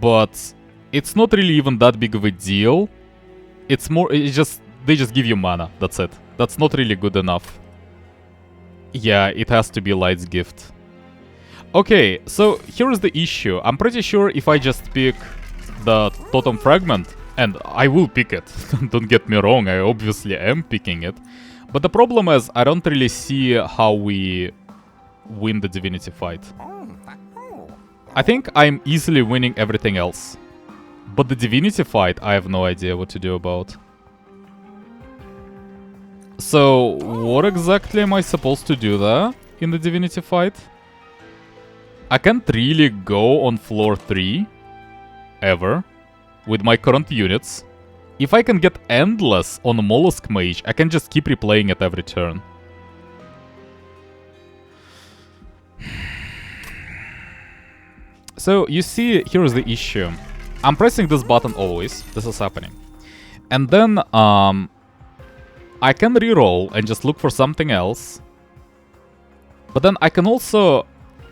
But it's not really even that big of a deal. It's more, they just give you mana, that's it. That's not really good enough. Yeah, it has to be Light's Gift. Okay, so here's the issue. I'm pretty sure if I just pick the Totem Fragment, and I will pick it, don't get me wrong, I obviously am picking it. But the problem is, I don't really see how we win the Divinity fight. I think I'm easily winning everything else. But the Divinity fight, I have no idea what to do about. So, what exactly am I supposed to do there in the Divinity fight? I can't really go on floor 3 ever with my current units. If I can get Endless on Mollusk Mage, I can just keep replaying it every turn. So, you see, here's the issue. I'm pressing this button always. This is happening. And then, I can reroll and just look for something else. But then I can also...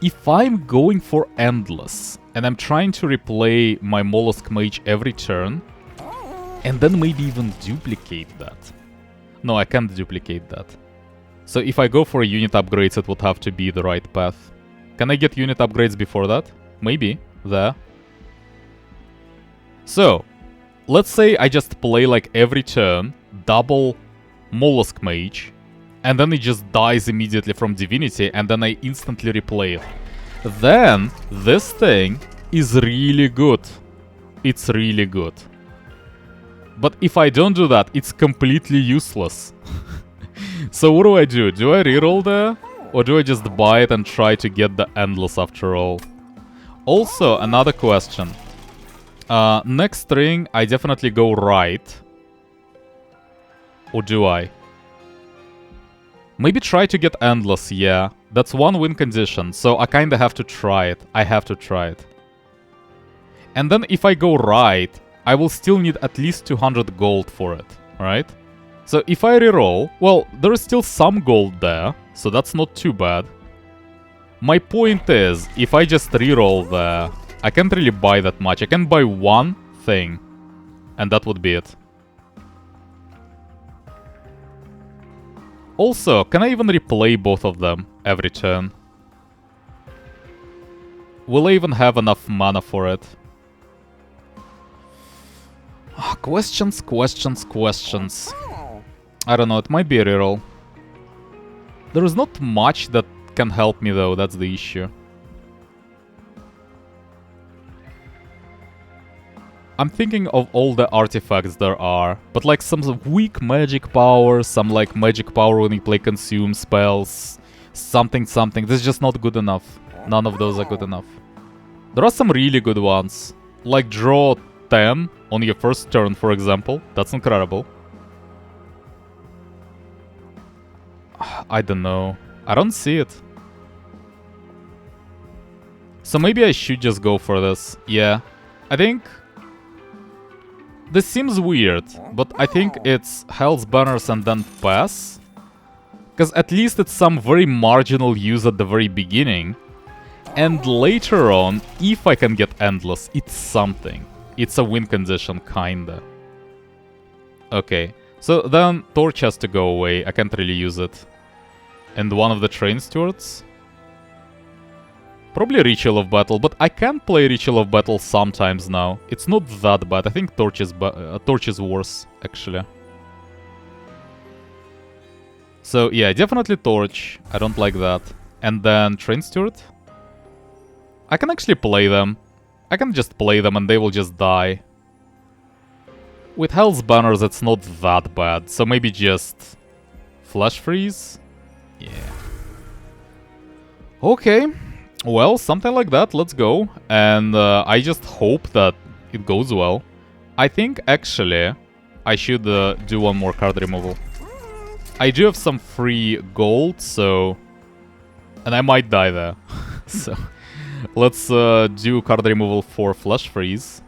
If I'm going for Endless, and I'm trying to replay my Mollusk Mage every turn, and then maybe even duplicate that. No, I can't duplicate that. So if I go for unit upgrades, it would have to be the right path. Can I get unit upgrades before that? Maybe. There. So, let's say I just play like every turn, double Mollusk Mage, and then it just dies immediately from Divinity, and then I instantly replay it. Then, this thing is really good. It's really good. But if I don't do that, it's completely useless. So what do? Do I reroll there? Or do I just buy it and try to get the Endless after all? Also, another question. Next string, I definitely go right. Or do I? Maybe try to get Endless, yeah. That's one win condition, so I kinda have to try it. I have to try it. And then if I go right, I will still need at least 200 gold for it, right? So if I reroll, well, there is still some gold there, so that's not too bad. My point is, if I just reroll there, I can't really buy that much. I can buy one thing, and that would be it. Also, can I even replay both of them every turn? Will I even have enough mana for it? Questions, questions, questions. I don't know, it might be a reroll. There is not much that can help me though, that's the issue. I'm thinking of all the artifacts there are, but like some weak magic power, some like magic power when you play consume spells, something. This is just not good enough. None of those are good enough. There are some really good ones, like draw 10 on your first turn, for example. That's incredible. I don't know. I don't see it. So maybe I should just go for this. Yeah, I think... This seems weird, but I think it's Hell's Banners and then pass. Because at least it's some very marginal use at the very beginning. And later on, if I can get Endless, it's something. It's a win condition, kinda. Okay, so then Torch has to go away. I can't really use it. And one of the Train Stewards? Probably Ritual of Battle, but I can play Ritual of Battle sometimes now. It's not that bad. I think Torch is worse, actually. So yeah, definitely Torch. I don't like that. And then Train Steward. I can actually play them. I can just play them and they will just die. With Hell's Banners, it's not that bad. So maybe just Flash Freeze? Yeah. Okay. Well, something like that, let's go. And I just hope that it goes well. I think, actually, I should do one more card removal. I do have some free gold, so... And I might die there. So, let's do card removal for Flash Freeze.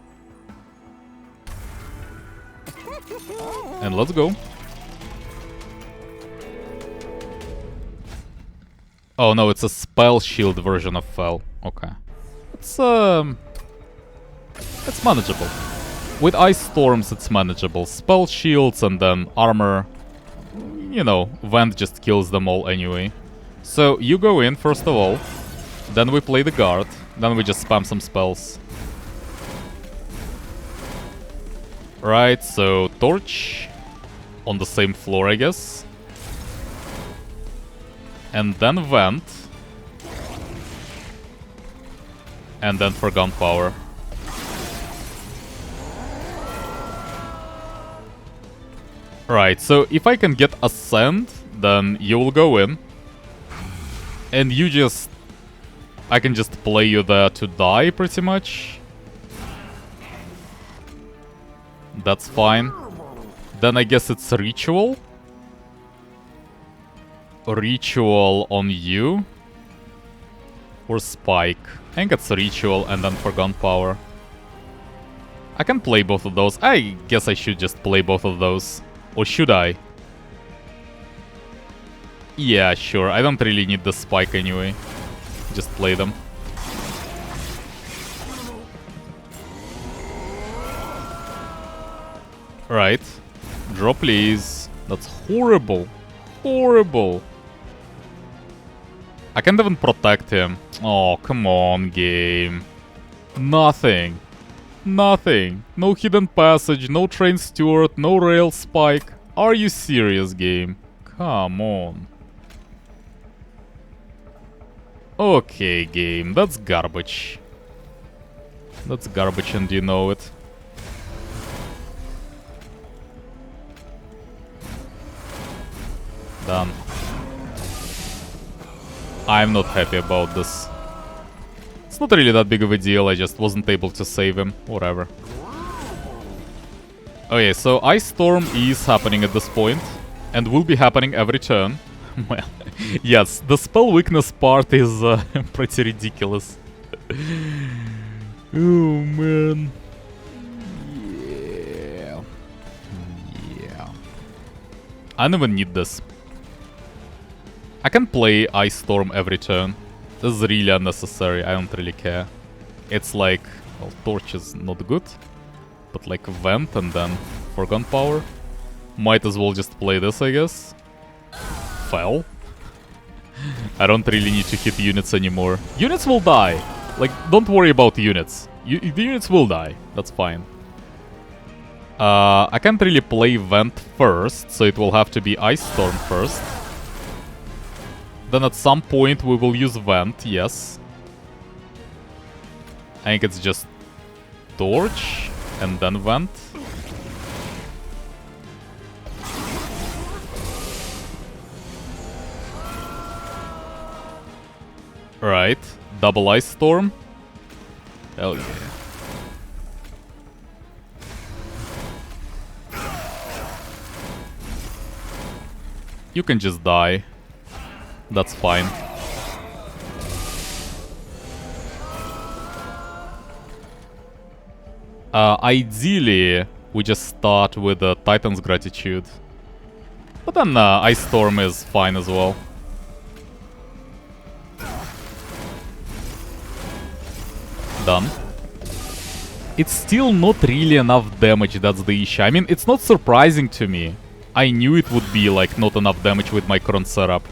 And let's go. Oh no, it's a spell shield version of Fel. Okay. It's manageable. With Icestorms it's manageable. Spell shields and then armor. You know, Vent just kills them all anyway. So you go in first of all. Then we play the guard. Then we just spam some spells. Right, so Torch. On the same floor, I guess. And then Vent. And then for Gunpowder. Right, so if I can get Ascend, then you will go in. And you just... I can just play you there to die, pretty much. That's fine. Then I guess it's Ritual. Ritual on you. Or Spike. I think it's Ritual and then for Gunpowder. I can play both of those. I guess I should just play both of those. Or should I? Yeah, sure. I don't really need the Spike anyway. Just play them. Right. Draw, please. That's horrible. Horrible. I can't even protect him. Oh, come on, game. Nothing. Nothing. No hidden passage, no train steward, no rail spike. Are you serious, game? Come on. Okay, game. That's garbage. That's garbage and you know it. Done. I'm not happy about this. It's not really that big of a deal, I just wasn't able to save him. Whatever. Okay, so Ice Storm is happening at this point, and will be happening every turn. Well, yes, the spell weakness part is pretty ridiculous. Oh, man. Yeah. Yeah. I don't even need this. I can play Ice Storm every turn. This is really unnecessary, I don't really care. It's like, well, Torch is not good, but like Vent and then for Gunpowder. Might as well just play this, I guess. Fell. I don't really need to hit units anymore. Units will die. Like, don't worry about units. The units will die. That's fine. I can't really play Vent first, so it will have to be Ice Storm first. Then at some point we will use Vent, yes. I think it's just Torch and then Vent. Right, double Ice Storm. Hell yeah. You can just die. That's fine. Ideally, we just start with Titan's Gratitude. But then Ice Storm is fine as well. Done. It's still not really enough damage, that's the issue. I mean, it's not surprising to me. I knew it would be, like, not enough damage with my current setup.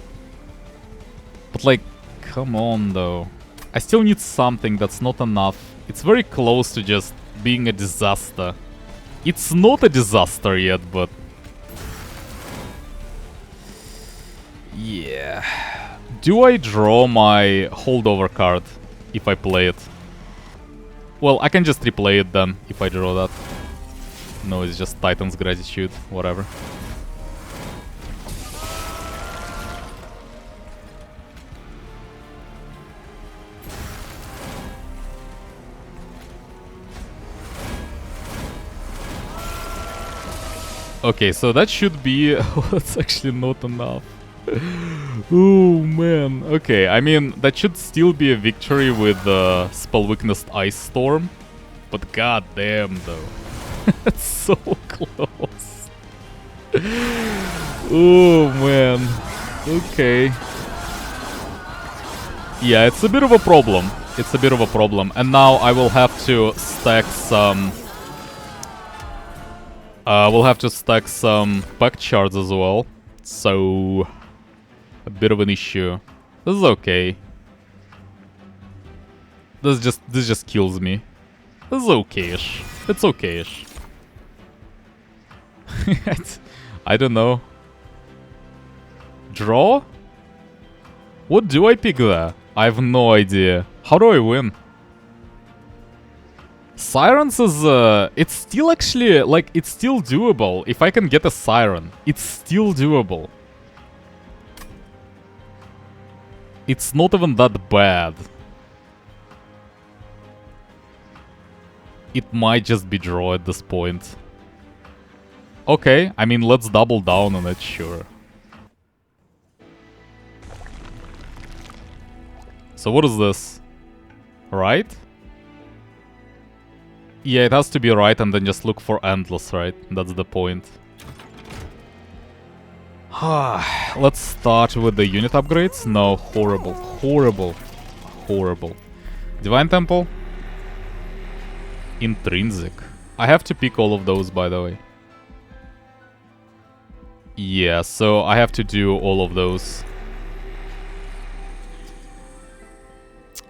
But, like, come on, though. I still need something that's not enough. It's very close to just being a disaster. It's not a disaster yet, but... yeah. Do I draw my holdover card if I play it? Well, I can just replay it then, if I draw that. No, it's just Titan's Gratitude, whatever. Okay, so that should be... that's actually not enough. Oh, man. Okay, I mean, that should still be a victory with spell weakness Ice Storm. But goddamn, though. It's so close. Oh, man. Okay. Yeah, it's a bit of a problem. It's a bit of a problem. And now I will have to stack some... we'll have to stack some pact shards as well. So... a bit of an issue. This is okay. This just kills me. This is okay-ish. It's okay-ish. I don't know. Draw? What do I pick there? I have no idea. How do I win? Sirens is, it's still actually, like, it's still doable. If I can get a Siren, it's still doable. It's not even that bad. It might just be draw at this point. Okay, I mean, let's double down on it, sure. So what is this? Right? Yeah, it has to be right and then just look for endless, right? That's the point. Let's start with the unit upgrades. No, horrible, horrible, horrible. Divine Temple. Intrinsic. I have to pick all of those, by the way. Yeah, so I have to do all of those.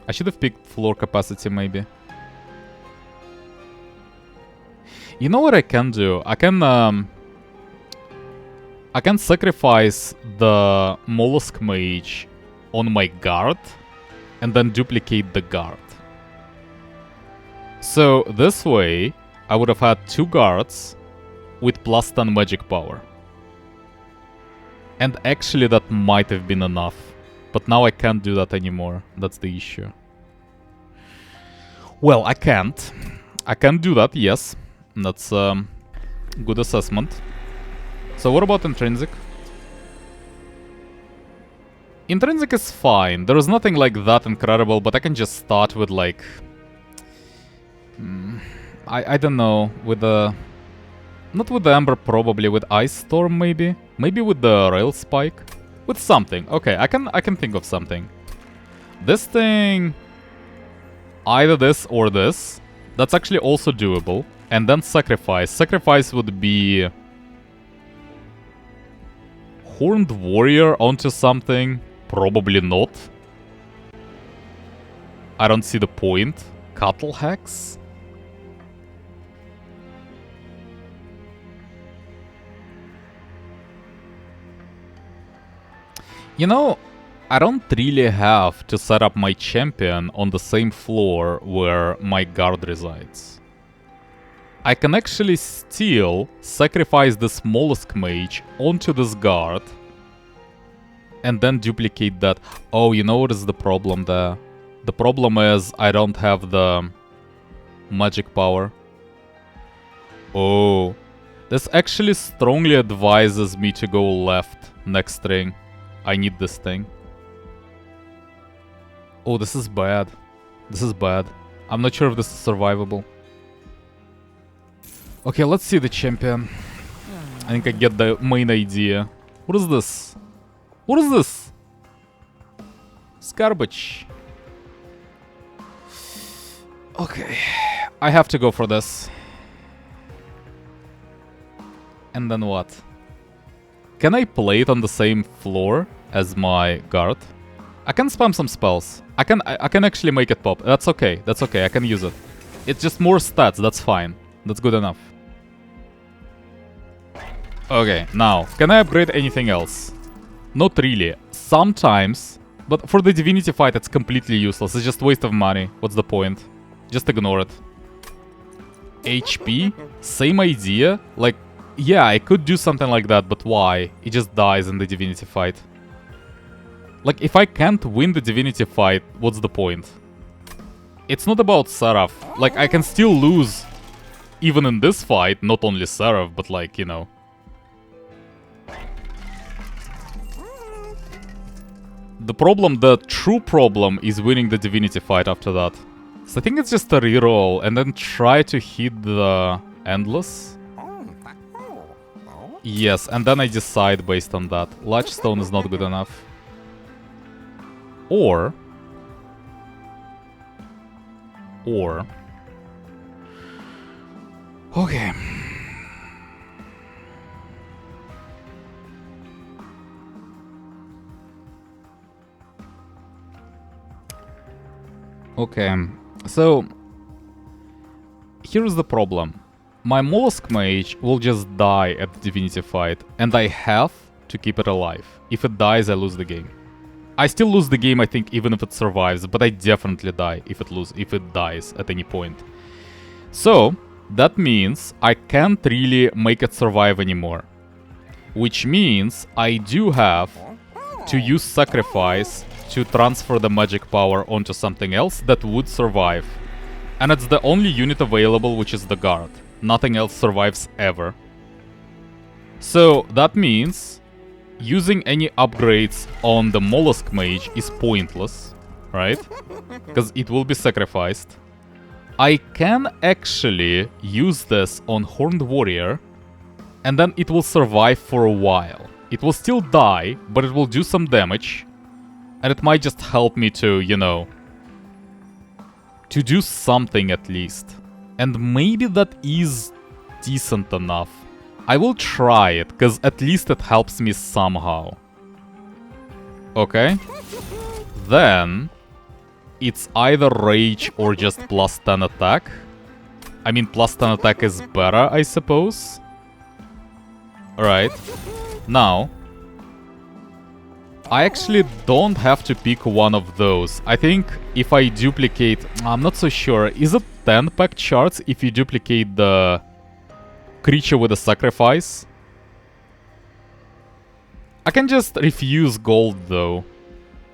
I should have picked floor capacity, maybe. You know what I can do? I can sacrifice the Mollusk Mage on my guard and then duplicate the guard. So this way, I would have had 2 guards with plus 10 magic power. And actually that might have been enough. But now I can't do that anymore. That's the issue. Well, I can't. I can't do that, yes. That's a good assessment. So what about Intrinsic? Intrinsic is fine. There is nothing like that incredible, but I can just start with like... I don't know, with the... Not with the Ember, probably. With Icestorm, maybe? Maybe with the Rail Spike? With something. Okay, I can think of something. This thing... Either this or this. That's actually also doable. And then Sacrifice. Sacrifice would be... Horned Warrior onto something? Probably not. I don't see the point. Cattle Hex? You know, I don't really have to set up my champion on the same floor where my guard resides. I can actually still sacrifice this Mollusk Mage onto this guard and then duplicate that. Oh, you know what is the problem there? The problem is I don't have the magic power. Oh, this actually strongly advises me to go left next string. I need this thing. Oh, this is bad. This is bad. I'm not sure if this is survivable. Okay, let's see the champion. I think I get the main idea. What is this? What is this? It's garbage. Okay. I have to go for this. And then what? Can I play it on the same floor as my guard? I can spam some spells. I can actually make it pop. That's okay. That's okay. I can use it. It's just more stats. That's fine. That's good enough. Okay, now, can I upgrade anything else? Not really. Sometimes. But for the Divinity fight, it's completely useless. It's just waste of money. What's the point? Just ignore it. HP? Same idea? Like, yeah, I could do something like that, but why? It just dies in the Divinity fight. Like, if I can't win the Divinity fight, what's the point? It's not about Seraph. Like, I can still lose even in this fight, not only Seraph, but like, you know. The problem, the true problem, is winning the Divinity fight after that. So I think it's just a reroll, and then try to hit the Endless. Yes, and then I decide based on that. Latchstone is not good enough. Or... Okay. Okay, so... Here's the problem. My Mollusk Mage will just die at the Divinity fight, and I have to keep it alive. If it dies, I lose the game. I still lose the game, I think, even if it survives, but I definitely die if it dies at any point. So, that means I can't really make it survive anymore. Which means I do have to use Sacrifice to transfer the magic power onto something else that would survive. And it's the only unit available, which is the guard. Nothing else survives ever. So that means using any upgrades on the Mollusk Mage is pointless, right? Because it will be sacrificed. I can actually use this on Horned Warrior, and then it will survive for a while. It will still die, but it will do some damage. And it might just help me to, you know, to do something at least. And maybe that is decent enough. I will try it, because at least it helps me somehow. Okay. Then it's either Rage or just plus 10 attack. I mean, plus 10 attack is better, I suppose. Alright. Now, I actually don't have to pick one of those. I think if I duplicate... I'm not so sure. Is it 10 pack charts if you duplicate the creature with a sacrifice? I can just refuse gold, though,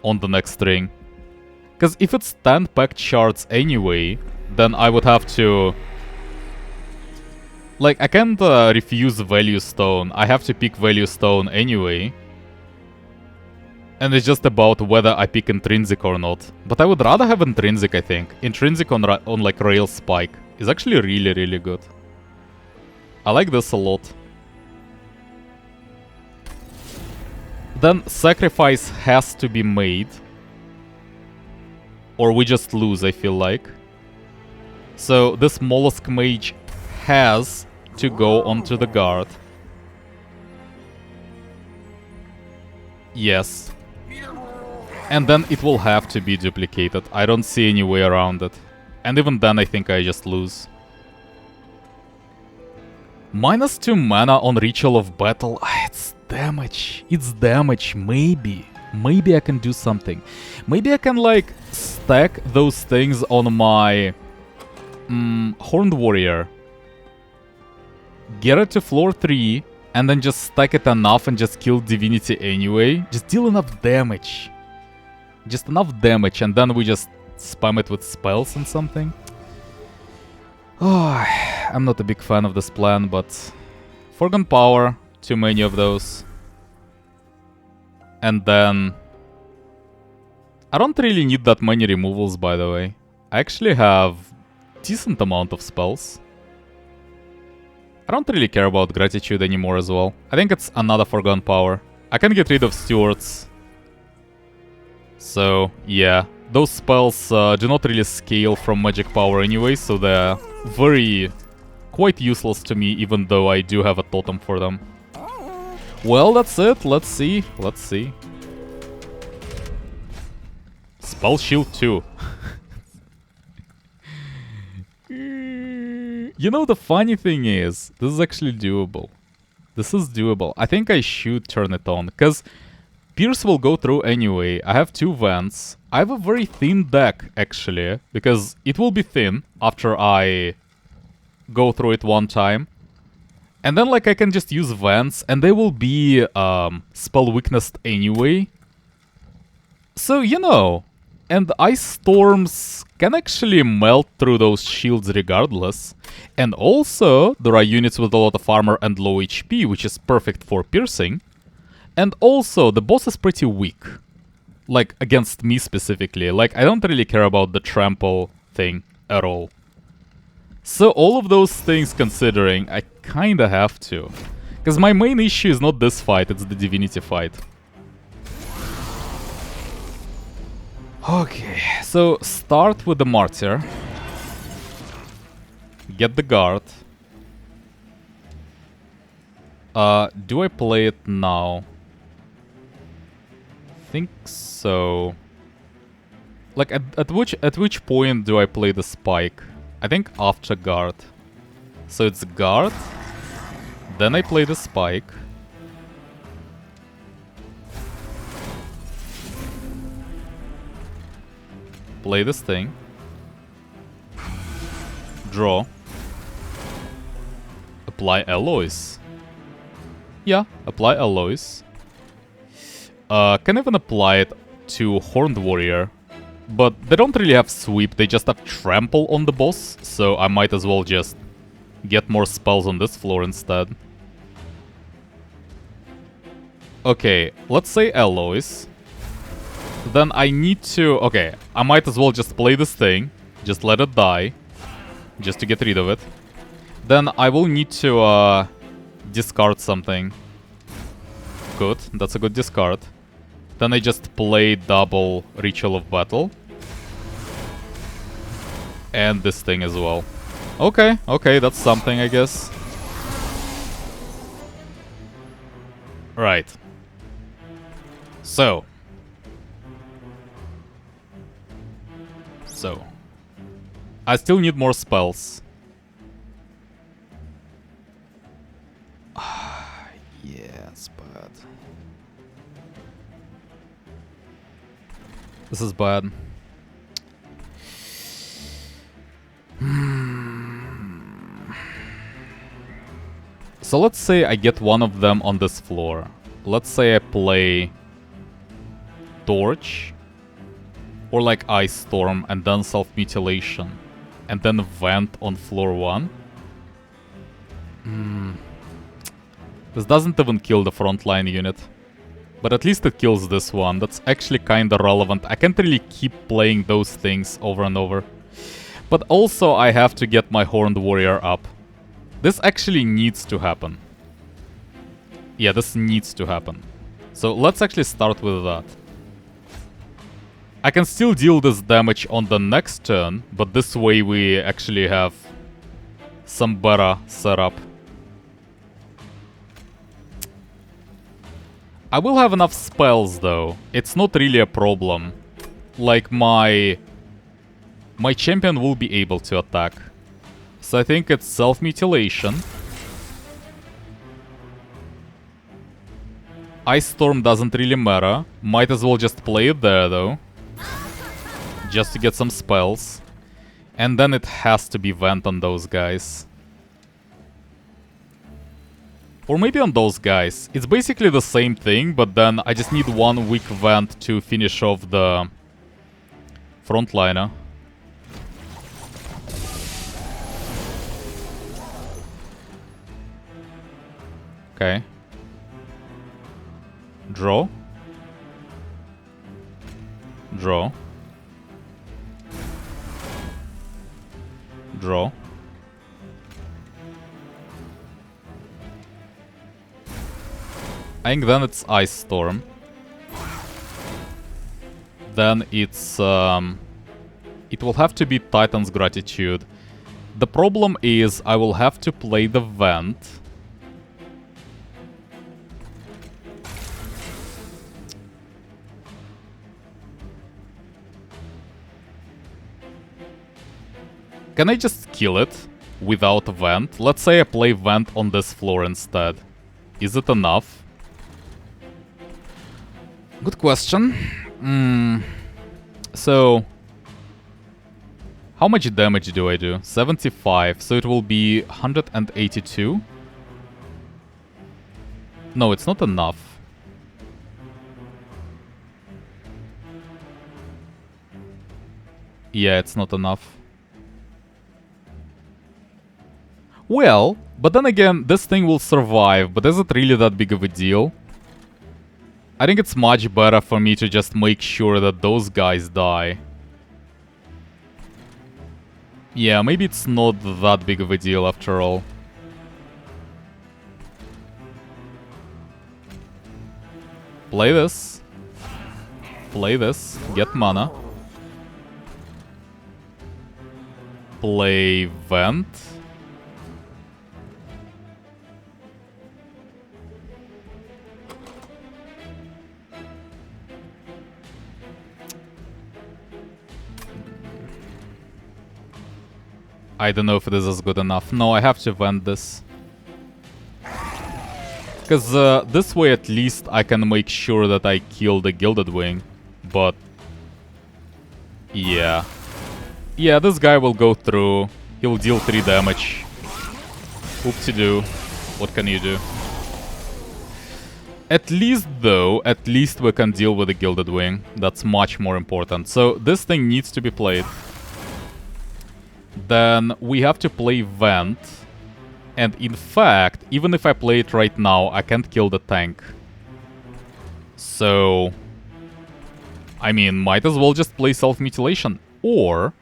on the next string. Because if it's 10 pack charts anyway, then I would have to... Like, I can't refuse Value Stone. I have to pick Value Stone anyway. And it's just about whether I pick Intrinsic or not. But I would rather have Intrinsic, I think. Intrinsic on like Rail Spike is actually really, really good. I like this a lot. Then sacrifice has to be made. Or we just lose, I feel like. So this Mollusk Mage has to go onto the guard. Yes. And then it will have to be duplicated. I don't see any way around it. And even then I think I just lose. -2 mana on Ritual of Battle. It's damage. It's damage. Maybe. Maybe I can do something. Maybe I can like stack those things on my Horned Warrior. Get it to floor 3 and then just stack it enough and just kill Divinity anyway. Just deal enough damage. Just enough damage, and then we just spam it with spells and something. Oh, I'm not a big fan of this plan, but... Forgotten Power, too many of those. And then... I don't really need that many removals, by the way. I actually have decent amount of spells. I don't really care about Gratitude anymore as well. I think it's another Forgotten Power. I can get rid of Stewards. So, yeah. Those spells do not really scale from magic power anyway, so they're quite useless to me, even though I do have a totem for them. Well, that's it. Let's see. Let's see. Spell Shield 2. You know, the funny thing is, this is actually doable. This is doable. I think I should turn it on, because Pierce will go through anyway. I have 2 vents. I have a very thin deck, actually, because it will be thin after I go through it one time. And then, like, I can just use vents, and they will be spell weaknessed anyway. So, you know, and Icestorms can actually melt through those shields regardless. And also, there are units with a lot of armor and low HP, which is perfect for piercing. And also, the boss is pretty weak. Like, against me specifically. Like, I don't really care about the trample thing at all. So, all of those things considering, I kinda have to. Because my main issue is not this fight, it's the Divinity fight. Okay, so start with the Martyr. Get the guard. Do I play it now? Think so. Like, at which point do I play the spike? I think after guard. So it's guard, then I play the spike. Play this thing. Draw. Apply alloys. Yeah, apply alloys. Can even apply it to Horned Warrior. But they don't really have sweep, they just have trample on the boss, so I might as well just get more spells on this floor instead. Okay, let's say alloys. Then I need to... Okay, I might as well just play this thing. Just let it die. Just to get rid of it. Then I will need to discard something. Good, that's a good discard. Then I just play double Ritual of Battle. And this thing as well. Okay, okay, that's something, I guess. Right. So. I still need more spells. Yeah, it's bad. This is bad. So let's say I get one of them on this floor. Let's say I play Torch. Or like Ice Storm and then Self-Mutilation. And then Vent on floor 1. This doesn't even kill the frontline unit. But at least it kills this one. That's actually kinda relevant. I can't really keep playing those things over and over. But also I have to get my Horned Warrior up. This actually needs to happen. Yeah, this needs to happen. So let's actually start with that. I can still deal this damage on the next turn, but this way we actually have some better setup. I will have enough spells though. It's not really a problem. Like my champion will be able to attack. So I think it's Self-Mutilation. Ice Storm doesn't really matter. Might as well just play it there though. Just to get some spells. And then it has to be Vent on those guys. Or maybe on those guys. It's basically the same thing, but then I just need one weak Vent to finish off the frontliner. Okay. Draw. Draw. Draw. I think then it's Ice Storm. Then it's it will have to be Titan's Gratitude. The problem is I will have to play the Vent. Can I just kill it without Vent? Let's say I play Vent on this floor instead. Is it enough? Good question. So, how much damage do I do? 75, so it will be 182. No, it's not enough. Yeah, it's not enough. Well, but then again, this thing will survive, but is it really that big of a deal? I think it's much better for me to just make sure that those guys die. Yeah, maybe it's not that big of a deal after all. Play this. Play this. Get mana. Play Vent. I don't know if this is good enough. No, I have to Vent this. Because this way at least I can make sure that I kill the Gilded Wing. But... yeah. Yeah, this guy will go through. He'll deal 3 damage. Oop-de-doo. What can you do? At least, though, at least we can deal with the Gilded Wing. That's much more important. So this thing needs to be played. Then we have to play Vent. And in fact, even if I play it right now, I can't kill the tank. So... I mean, might as well just play Self-Mutilation. Or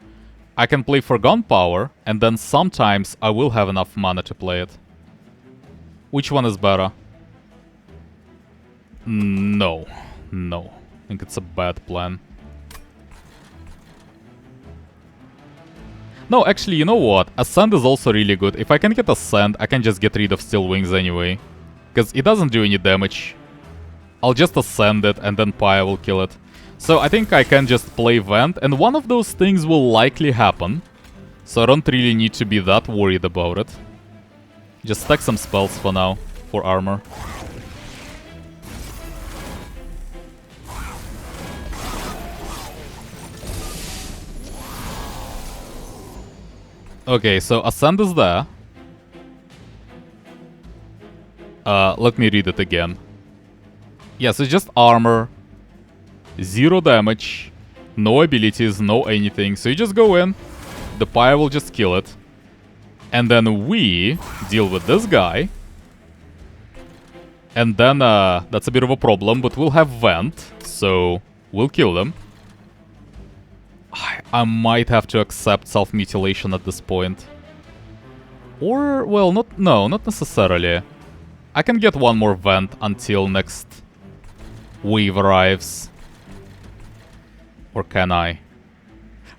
I can play for Gunpowder, and then sometimes I will have enough mana to play it. Which one is better? No. No. I think it's a bad plan. No, actually, you know what? Ascend is also really good. If I can get Ascend, I can just get rid of Steel Wings anyway. Because it doesn't do any damage. I'll just Ascend it, and then Pyre will kill it. So I think I can just play Vent, and one of those things will likely happen. So I don't really need to be that worried about it. Just stack some spells for now, for armor. Okay, so Ascend is there. Let me read it again. Yes, it's just armor. 0 damage. No abilities, no anything. So you just go in. The Pyre will just kill it. And then we deal with this guy. And then, that's a bit of a problem, but we'll have Vent. So, we'll kill them. I might have to accept Self-Mutilation at this point. Or, well, not necessarily. I can get one more Vent until next wave arrives. Or can I?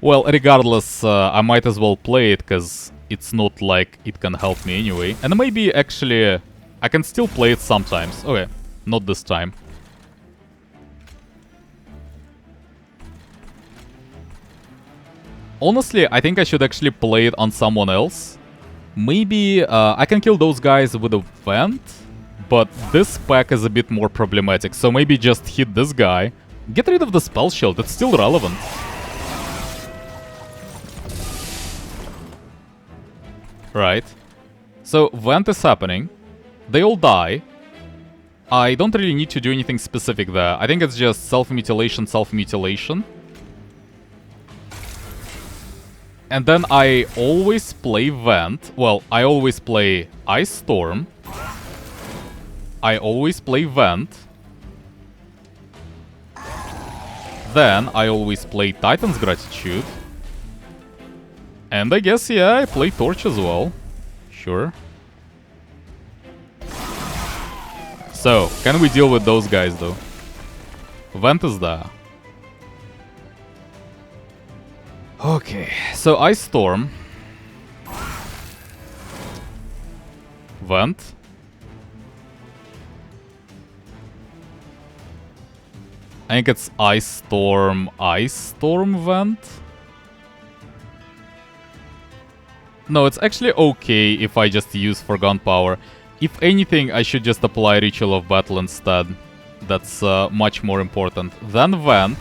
Well, regardless, I might as well play it, because it's not like it can help me anyway. And maybe, actually, I can still play it sometimes. Okay, not this time. Honestly, I think I should actually play it on someone else. Maybe I can kill those guys with a Vent, but this pack is a bit more problematic, so maybe just hit this guy. Get rid of the spell shield, it's still relevant. Right. So, Vent is happening. They all die. I don't really need to do anything specific there. I think it's just self-mutilation, self-mutilation. And then I always play Vent. Well, I always play Ice Storm. I always play Vent. Then I always play Titan's Gratitude. And I guess, yeah, I play Torch as well. Sure. So, can we deal with those guys, though? Vent is there. Okay, so Ice Storm. Vent. I think it's Ice Storm, Vent. No, it's actually okay if I just use for Gunpowder. If anything, I should just apply Ritual of Battle instead. That's much more important. Then Vent,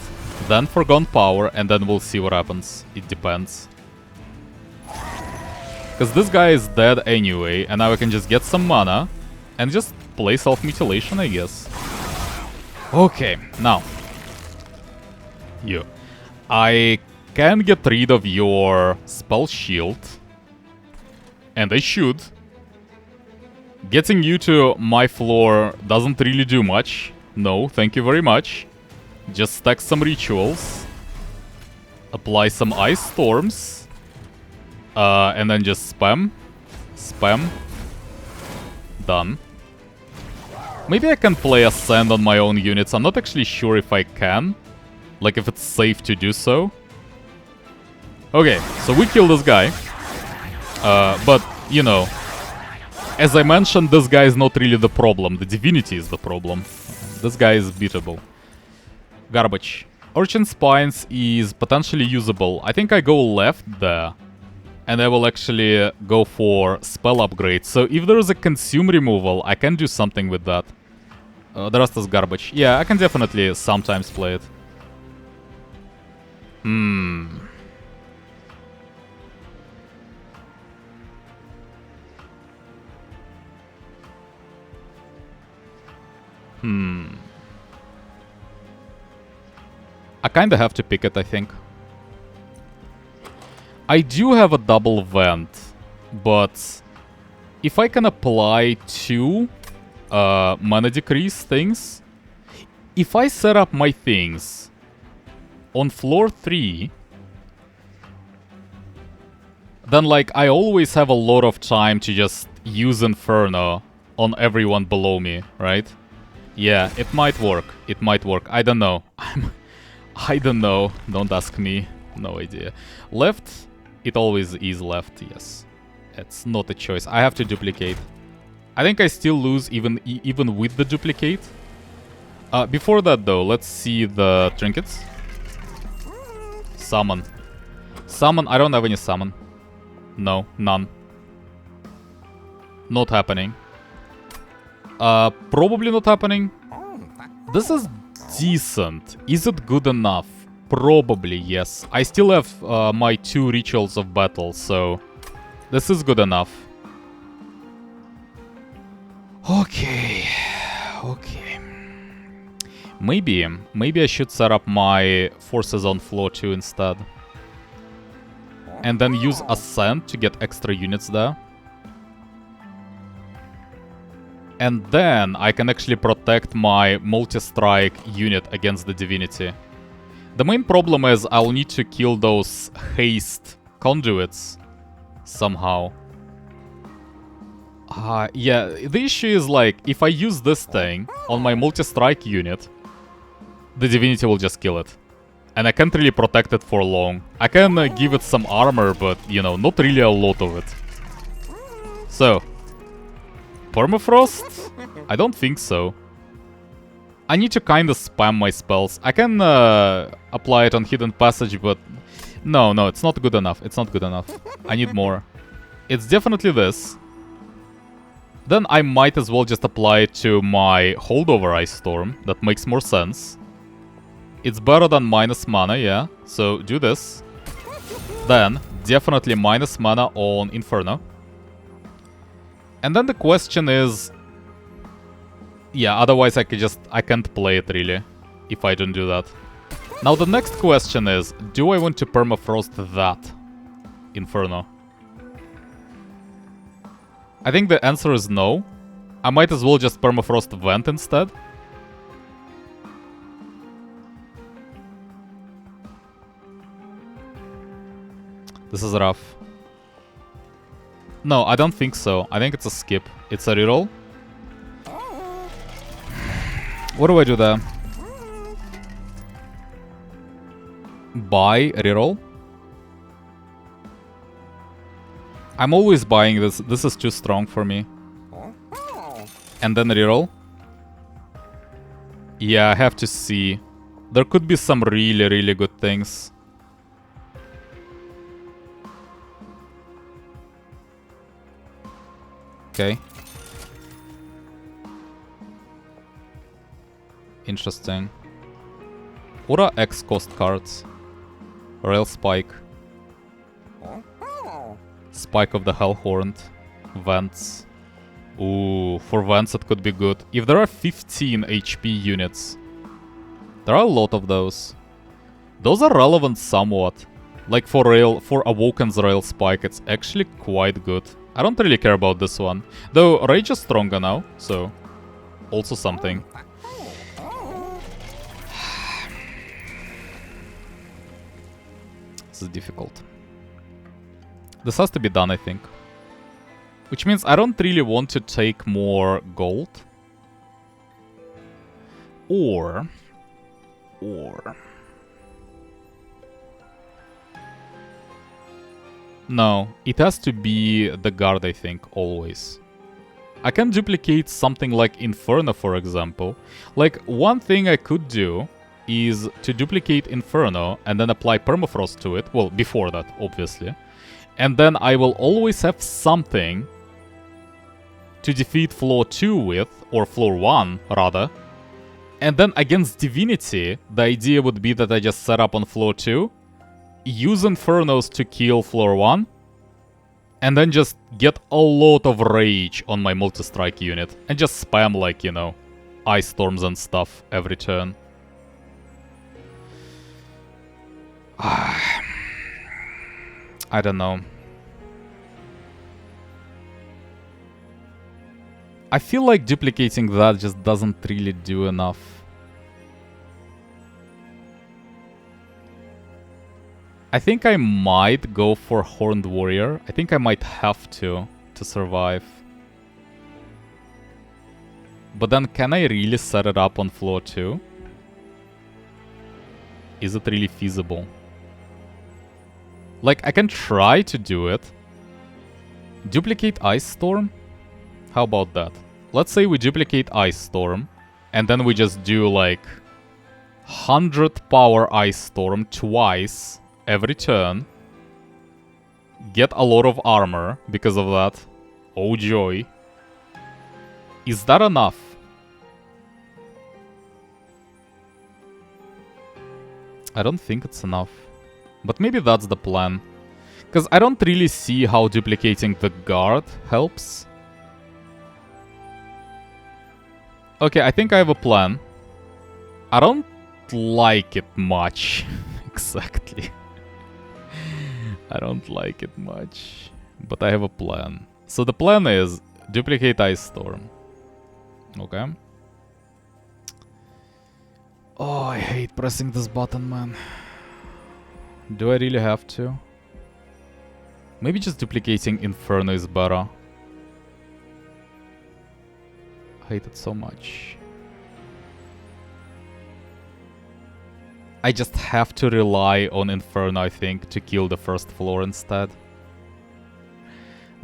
then for Gunpowder, and then we'll see what happens. It depends. Because this guy is dead anyway, and now I can just get some mana and just play Self-Mutilation, I guess. Okay, now. You. I can get rid of your spell shield. And I should. Getting you to my floor doesn't really do much. No, thank you very much. Just stack some rituals. Apply some Ice Storms. And then just spam. Spam. Done. Maybe I can play Ascend on my own units. I'm not actually sure if I can. Like, if it's safe to do so. Okay, so we kill this guy. But, you know, as I mentioned, this guy is not really the problem. The divinity is the problem. This guy is beatable. Garbage. Origin Spines is potentially usable. I think I go left there. And I will actually go for spell upgrade. So if there is a consume removal, I can do something with that. The rest is garbage. Yeah, I can definitely sometimes play it. I kinda have to pick it, I think. I do have a double vent, but if I can apply 2 mana decrease things, if I set up my things on floor 3, then like I always have a lot of time to just use Inferno on everyone below me, right? Yeah, it might work. It might work. I don't know. I don't know. Don't ask me. No idea. Left, it always is left, yes. It's not a choice. I have to duplicate. I think I still lose even with the duplicate. Before that though, let's see the trinkets. Summon. Summon, I don't have any summon. No, none. Not happening. Probably not happening. This is decent. Is it good enough? Probably, yes. I still have my 2 rituals of battle, so this is good enough. Okay. Okay. Maybe I should set up my forces on floor 2 instead. And then use Ascent to get extra units there. And then I can actually protect my multi-strike unit against the divinity. The main problem is I'll need to kill those haste conduits somehow. Yeah, the issue is like, if I use this thing on my multi-strike unit, the divinity will just kill it. And I can't really protect it for long. I can give it some armor, but, you know, not really a lot of it. So, Permafrost? I don't think so. I need to kind of spam my spells. I can apply it on Hidden Passage, but... No, it's not good enough. It's not good enough. I need more. It's definitely this. Then I might as well just apply it to my Holdover Icestorm. That makes more sense. It's better than minus mana, yeah. So do this. Then, definitely minus mana on Inferno. And then the question is... Yeah, otherwise I can't play it really, if I don't do that. Now the next question is, do I want to permafrost that Inferno? I think the answer is no. I might as well just permafrost Vent instead. This is rough. No, I don't think so. I think it's a skip. It's a reroll. What do I do there? Buy, reroll. I'm always buying this. This is too strong for me. And then reroll. Yeah, I have to see. There could be some really, really good things. Okay. Interesting. What are X cost cards? Rail Spike. Spike of the Hellhorned. Vents. Ooh, for Vents it could be good. If there are 15 HP units. There are a lot of those. Those are relevant somewhat. Like for Awoken's Rail Spike, it's actually quite good. I don't really care about this one. Though Rage is stronger now, so... Also something. This is difficult. This has to be done, I think. Which means I don't really want to take more gold. Or... No, it has to be the guard, I think, always. I can duplicate something like Inferno, for example. Like, one thing I could do is to duplicate Inferno and then apply Permafrost to it. Well, before that, obviously. And then I will always have something to defeat floor 2 with, or floor 1, rather. And then against Divinity, the idea would be that I just set up on floor 2, use Infernos to kill floor 1, and then just get a lot of rage on my multi-strike unit, and just spam like, you know, Icestorms and stuff every turn. I don't know. I feel like duplicating that just doesn't really do enough. I think I might go for Horned Warrior. I think I might have to survive. But then can I really set it up on floor 2? Is it really feasible? Like, I can try to do it. Duplicate Ice Storm? How about that? Let's say we duplicate Ice Storm, and then we just do like 100 power Ice Storm twice every turn. Get a lot of armor because of that. Oh joy. Is that enough? I don't think it's enough. But maybe that's the plan. Because I don't really see how duplicating the guard helps. Okay, I think I have a plan. I don't like it much. Exactly. I don't like it much. But I have a plan. So the plan is duplicate Ice Storm. Okay. Oh, I hate pressing this button, man. Do I really have to? Maybe just duplicating Inferno is better. I hate it so much. I just have to rely on Inferno, I think, to kill the first floor instead.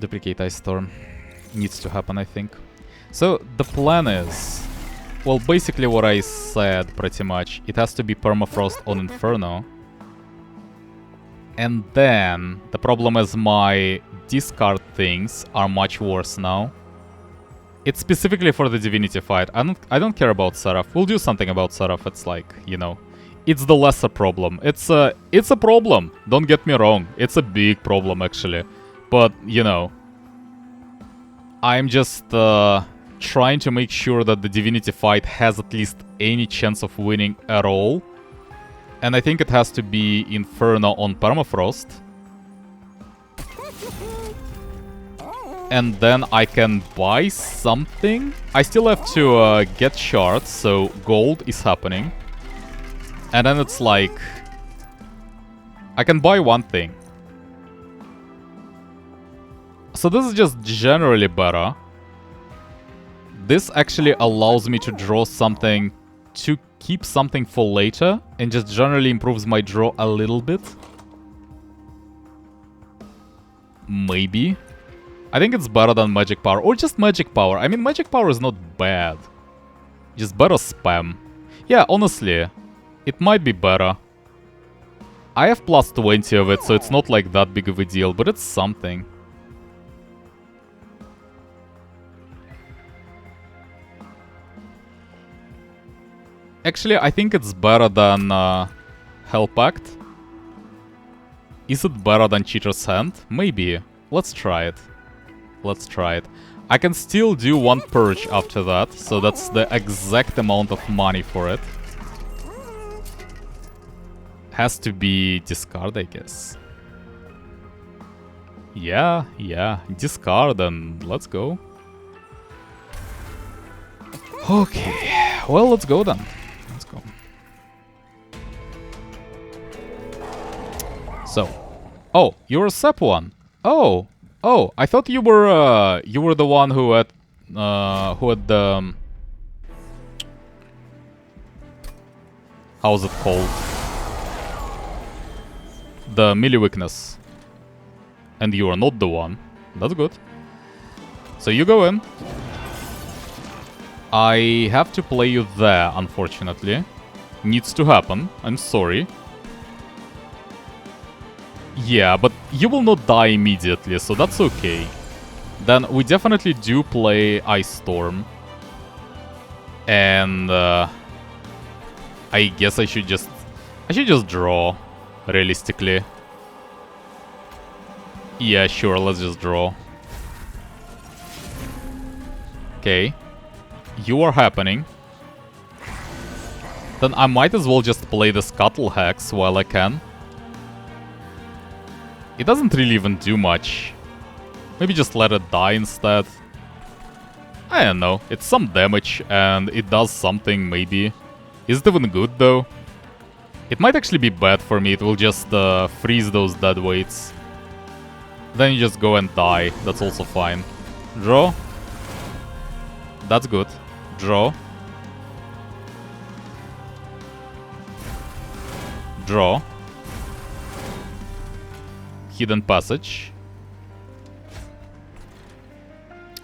Duplicate Ice Storm. Needs to happen, I think. So, the plan is... Well, basically what I said, pretty much. It has to be permafrost on Inferno. And then, the problem is my discard things are much worse now. It's specifically for the Divinity fight. I don't care about Seraph. We'll do something about Seraph. It's like, you know, it's the lesser problem. It's a problem. Don't get me wrong. It's a big problem, actually. But, you know, I'm just trying to make sure that the Divinity fight has at least any chance of winning at all. And I think it has to be Inferno on Permafrost. And then I can buy something. I still have to get shards, so gold is happening. And then it's like... I can buy one thing. So this is just generally better. This actually allows me to draw something, to keep something for later, and just generally improves my draw a little bit. Maybe. I think it's better than Magic Power, or just Magic Power. I mean, Magic Power is not bad. Just better spam. Yeah, honestly, it might be better. I have plus 20 of it, so it's not like that big of a deal, but it's something. Actually, I think it's better than Hell Pact. Is it better than Cheater's Hand? Maybe. Let's try it. Let's try it. I can still do one purge after that, so that's the exact amount of money for it. Has to be discard, I guess. Yeah, discard and let's go. Okay, well, let's go then. Let's go. So, oh, you're a Sep one. Oh, I thought you were the one who had the how's it called? The melee weakness. And you are not the one. That's good. So you go in. I have to play you there, unfortunately. Needs to happen. I'm sorry. Yeah, but you will not die immediately, so that's okay. Then we definitely do play Ice Storm. And I guess I should just draw, realistically. Yeah, sure, let's just draw. Okay. You are happening. Then I might as well just play the Scuttle Hex while I can. It doesn't really even do much. Maybe just let it die instead. I don't know. It's some damage and it does something maybe. Is it even good though? It might actually be bad for me. It will just freeze those dead weights. Then you just go and die. That's also fine. Draw. That's good. Draw. Draw. Hidden Passage.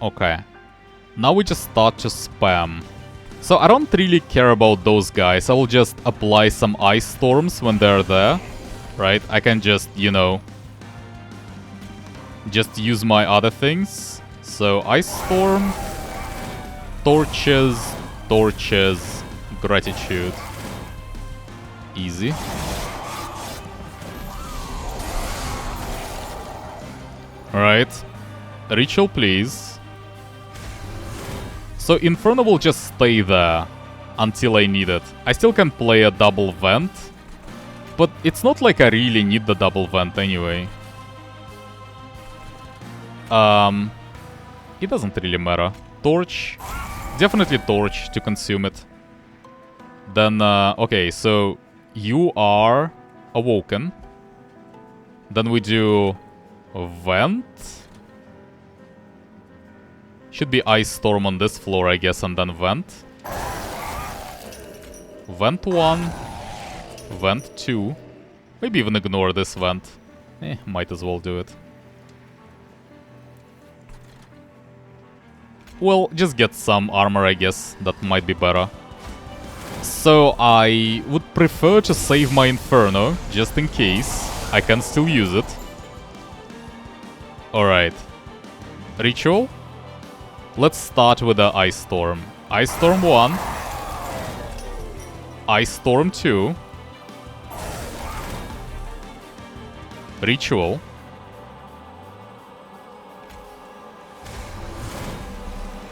Okay. Now we just start to spam. So I don't really care about those guys. I will just apply some Icestorms when they're there. Right? I can just, you know, just use my other things. So Ice Storm, Torches, Torches, Gratitude. Easy. Alright. Ritual, please. So Inferno will just stay there until I need it. I still can play a double vent, but it's not like I really need the double vent anyway. It doesn't really matter. Torch. Definitely Torch to consume it. Then, okay, so you are awoken. Then we do Vent. Should be Ice Storm on this floor, I guess, and then Vent. Vent 1. Vent 2. Maybe even ignore this Vent. Might as well do it. Well, just get some armor, I guess. That might be better. So I would prefer to save my Inferno, just in case. I can still use it. Alright. Ritual. Let's start with the Ice Storm. Ice Storm 1. Ice Storm 2. Ritual.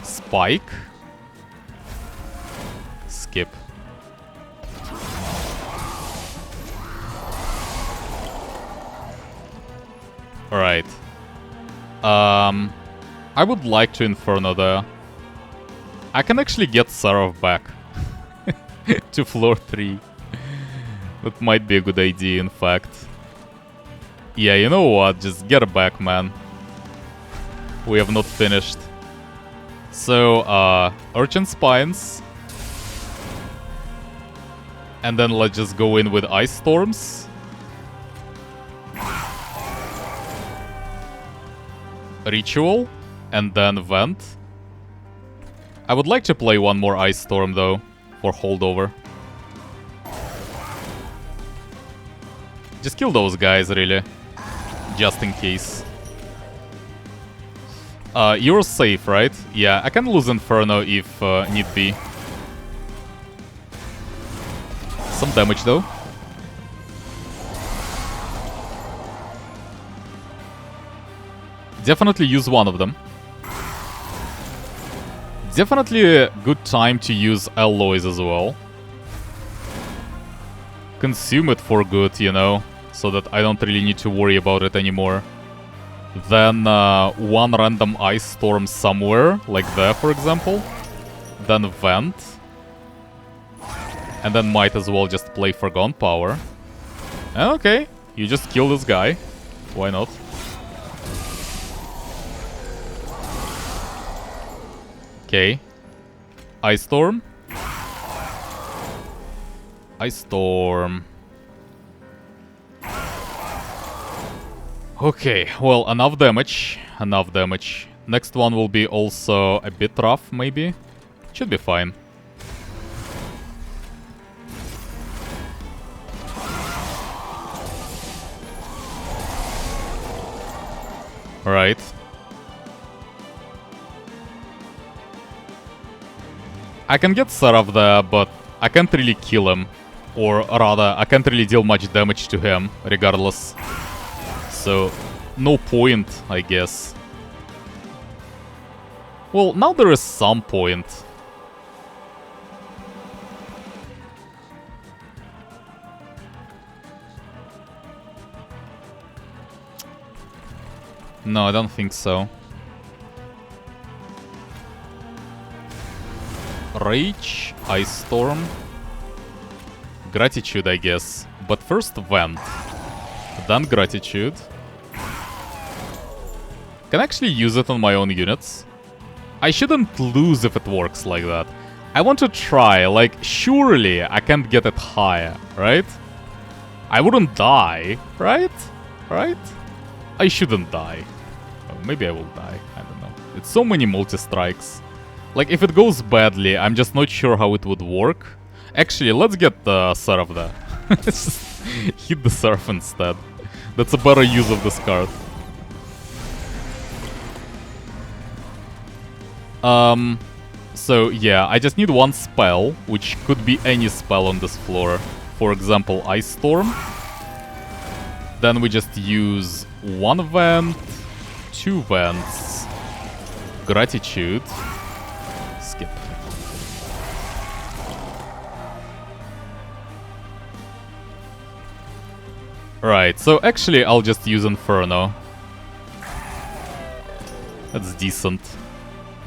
Spike. Skip. Alright. I would like to Inferno there. I can actually get Seraph back to floor 3. That might be a good idea, in fact. Yeah, you know what? Just get it back, man. We have not finished. So, Urchin Spines. And then let's just go in with Ice Storms. Ritual. And then Vent. I would like to play one more Ice Storm, though, for holdover. Just kill those guys, really. Just in case. You're safe, right? Yeah, I can lose Inferno if need be. Some damage, though. Definitely use one of them. Definitely a good time to use alloys as well. Consume it for good, you know, so that I don't really need to worry about it anymore. Then one random Ice Storm somewhere, like there, for example. Then Vent. And then might as well just play Forgone Power. Okay, you just kill this guy. Why not? Okay. Ice Storm. Ice Storm. Okay, well, enough damage. Enough damage. Next one will be also a bit rough, maybe. Should be fine. Alright. I can get Seraph there, but I can't really kill him. Or rather, I can't really deal much damage to him, regardless. So, no point, I guess. Well, now there is some point. No, I don't think so. Rage, Icestorm. Gratitude, I guess. But first Vent. Then Gratitude. Can actually use it on my own units. I shouldn't lose if it works like that. I want to try, like, surely I can't get it higher, right? I wouldn't die, right? Right? I shouldn't die. Oh, maybe I will die, I don't know. It's so many multi-strikes. Like, if it goes badly, I'm just not sure how it would work. Actually, let's get the Seraph there. Just hit the Seraph instead. That's a better use of this card. So yeah, I just need one spell, which could be any spell on this floor. For example, Ice Storm. Then we just use one vent, two vents, Gratitude, skip. Right, so actually I'll just use Inferno. That's decent.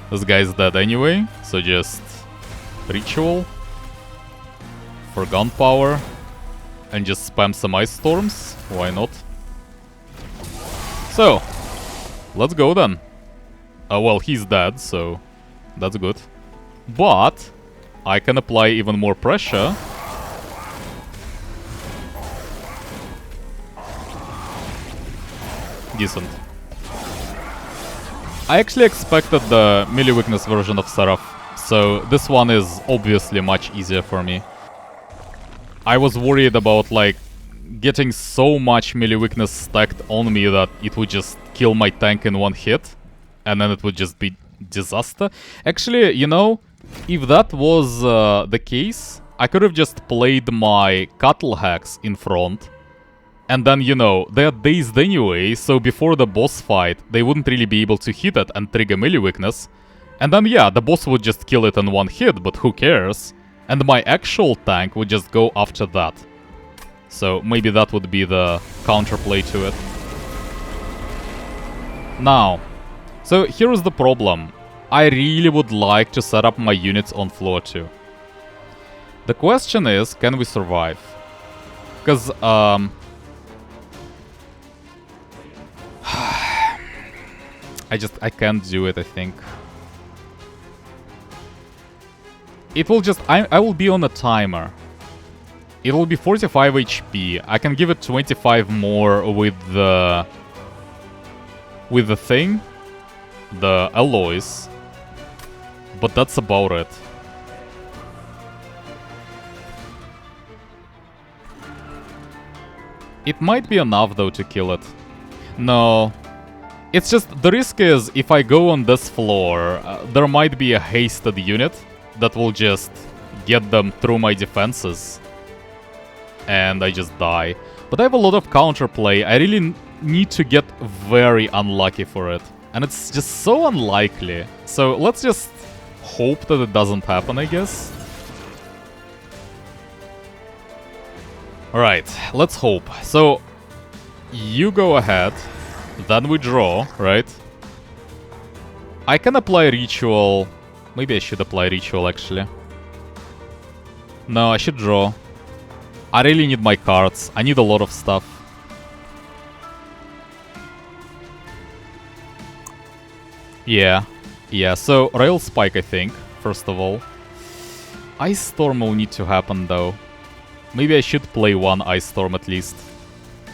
This guy's dead anyway, so just Ritual for Gunpowder and just spam some Ice Storms. Why not? So, let's go then. Well, he's dead, so that's good. But I can apply even more pressure. Decent. I actually expected the melee weakness version of Seraph, so this one is obviously much easier for me. I was worried about, like, getting so much melee weakness stacked on me that it would just kill my tank in one hit, and then it would just be disaster. Actually, you know, if that was the case, I could have just played my Cattle Hacks in front. And then, you know, they're dazed anyway, so before the boss fight, they wouldn't really be able to hit it and trigger melee weakness. And then, yeah, the boss would just kill it in one hit, but who cares? And my actual tank would just go after that. So maybe that would be the counterplay to it. Now, so here's the problem. I really would like to set up my units on floor 2. The question is, can we survive? Because, I can't do it, I think. It will just... I will be on a timer. It will be 45 HP. I can give it 25 more with the... with the thing. The alloys. But that's about it. It might be enough, though, to kill it. No. It's just, the risk is, if I go on this floor, there might be a hasted unit that will just get them through my defenses. And I just die. But I have a lot of counterplay. I really need to get very unlucky for it. And it's just so unlikely. So let's just hope that it doesn't happen, I guess. Alright, let's hope. So, you go ahead. Then we draw, right? I can apply Ritual. Maybe I should apply Ritual, actually. No, I should draw. I really need my cards. I need a lot of stuff. Yeah. Yeah, so Rail Spike, I think, first of all. Ice Storm will need to happen, though. Maybe I should play one Ice Storm at least.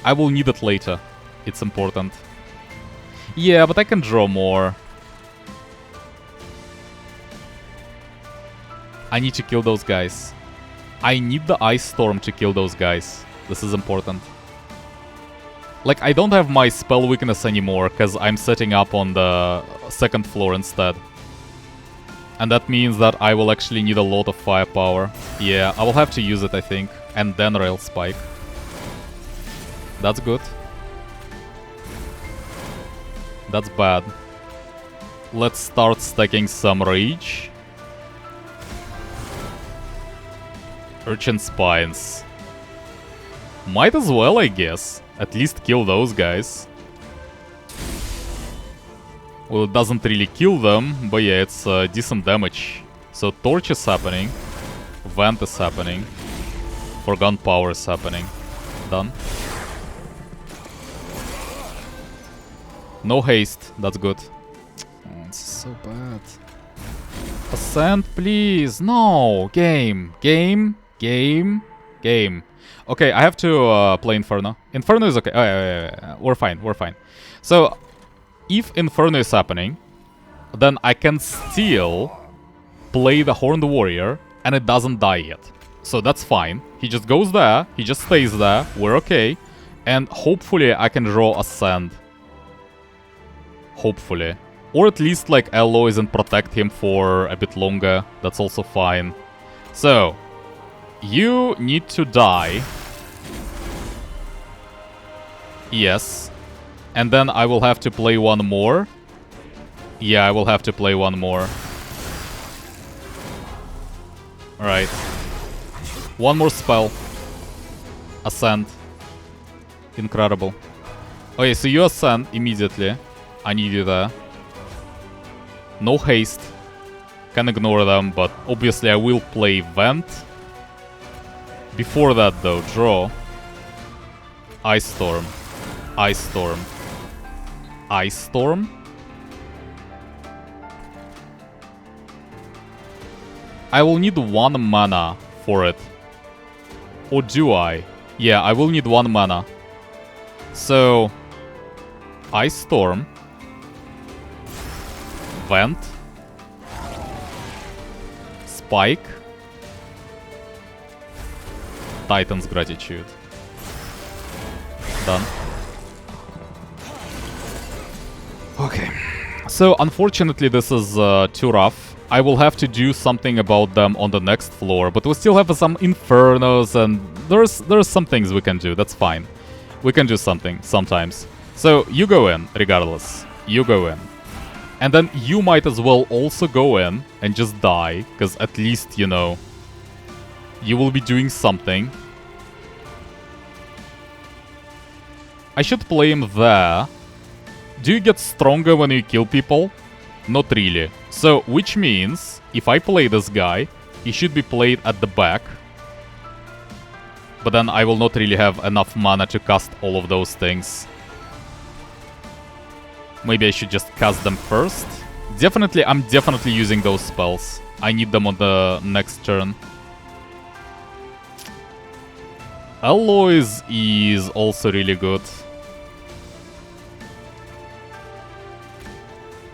I will need it later. It's important. Yeah, but I can draw more. I need to kill those guys. I need the Ice Storm to kill those guys. This is important. Like, I don't have my spell weakness anymore, because I'm setting up on the second floor instead. And that means that I will actually need a lot of firepower. Yeah, I will have to use it, I think. And then Rail Spike. That's good. That's bad. Let's start stacking some Rage. Urchin Spines. Might as well, I guess. At least kill those guys. Well, it doesn't really kill them, but yeah, it's decent damage. So Torch is happening. Vent is happening. Forgotten Power is happening. Done. No haste, that's good. Oh, it's so bad. Ascend, please. No. Game. Okay, I have to play Inferno. Inferno is okay. Oh, yeah. We're fine. So, if Inferno is happening, then I can still play the Horned Warrior, and it doesn't die yet. So that's fine. He just goes there, he just stays there, we're okay. And hopefully I can draw Ascend. Hopefully. Or at least like alloys and protect him for a bit longer. That's also fine. So, you need to die. Yes. And then I will have to play one more. Yeah, I will have to play one more. Alright. One more spell. Ascend. Incredible. Okay, so you ascend immediately. I need you there. No haste. Can ignore them, but obviously I will play Vent. Before that though, draw. Icestorm. I will need 1 mana for it. Or do I? Yeah, I will need 1 mana. So, Icestorm. Vent. Spike. Titan's Gratitude. Done. Okay. So, unfortunately, this is too rough. I will have to do something about them on the next floor, but we still have some Infernos, and there's some things we can do. That's fine. We can do something sometimes. So, you go in, regardless. You go in. And then you might as well also go in and just die, because at least, you know, you will be doing something. I should play him there. Do you get stronger when you kill people? Not really. So, which means, if I play this guy, he should be played at the back. But then I will not really have enough mana to cast all of those things. Maybe I should just cast them first. I'm definitely using those spells. I need them on the next turn. Alloys is also really good.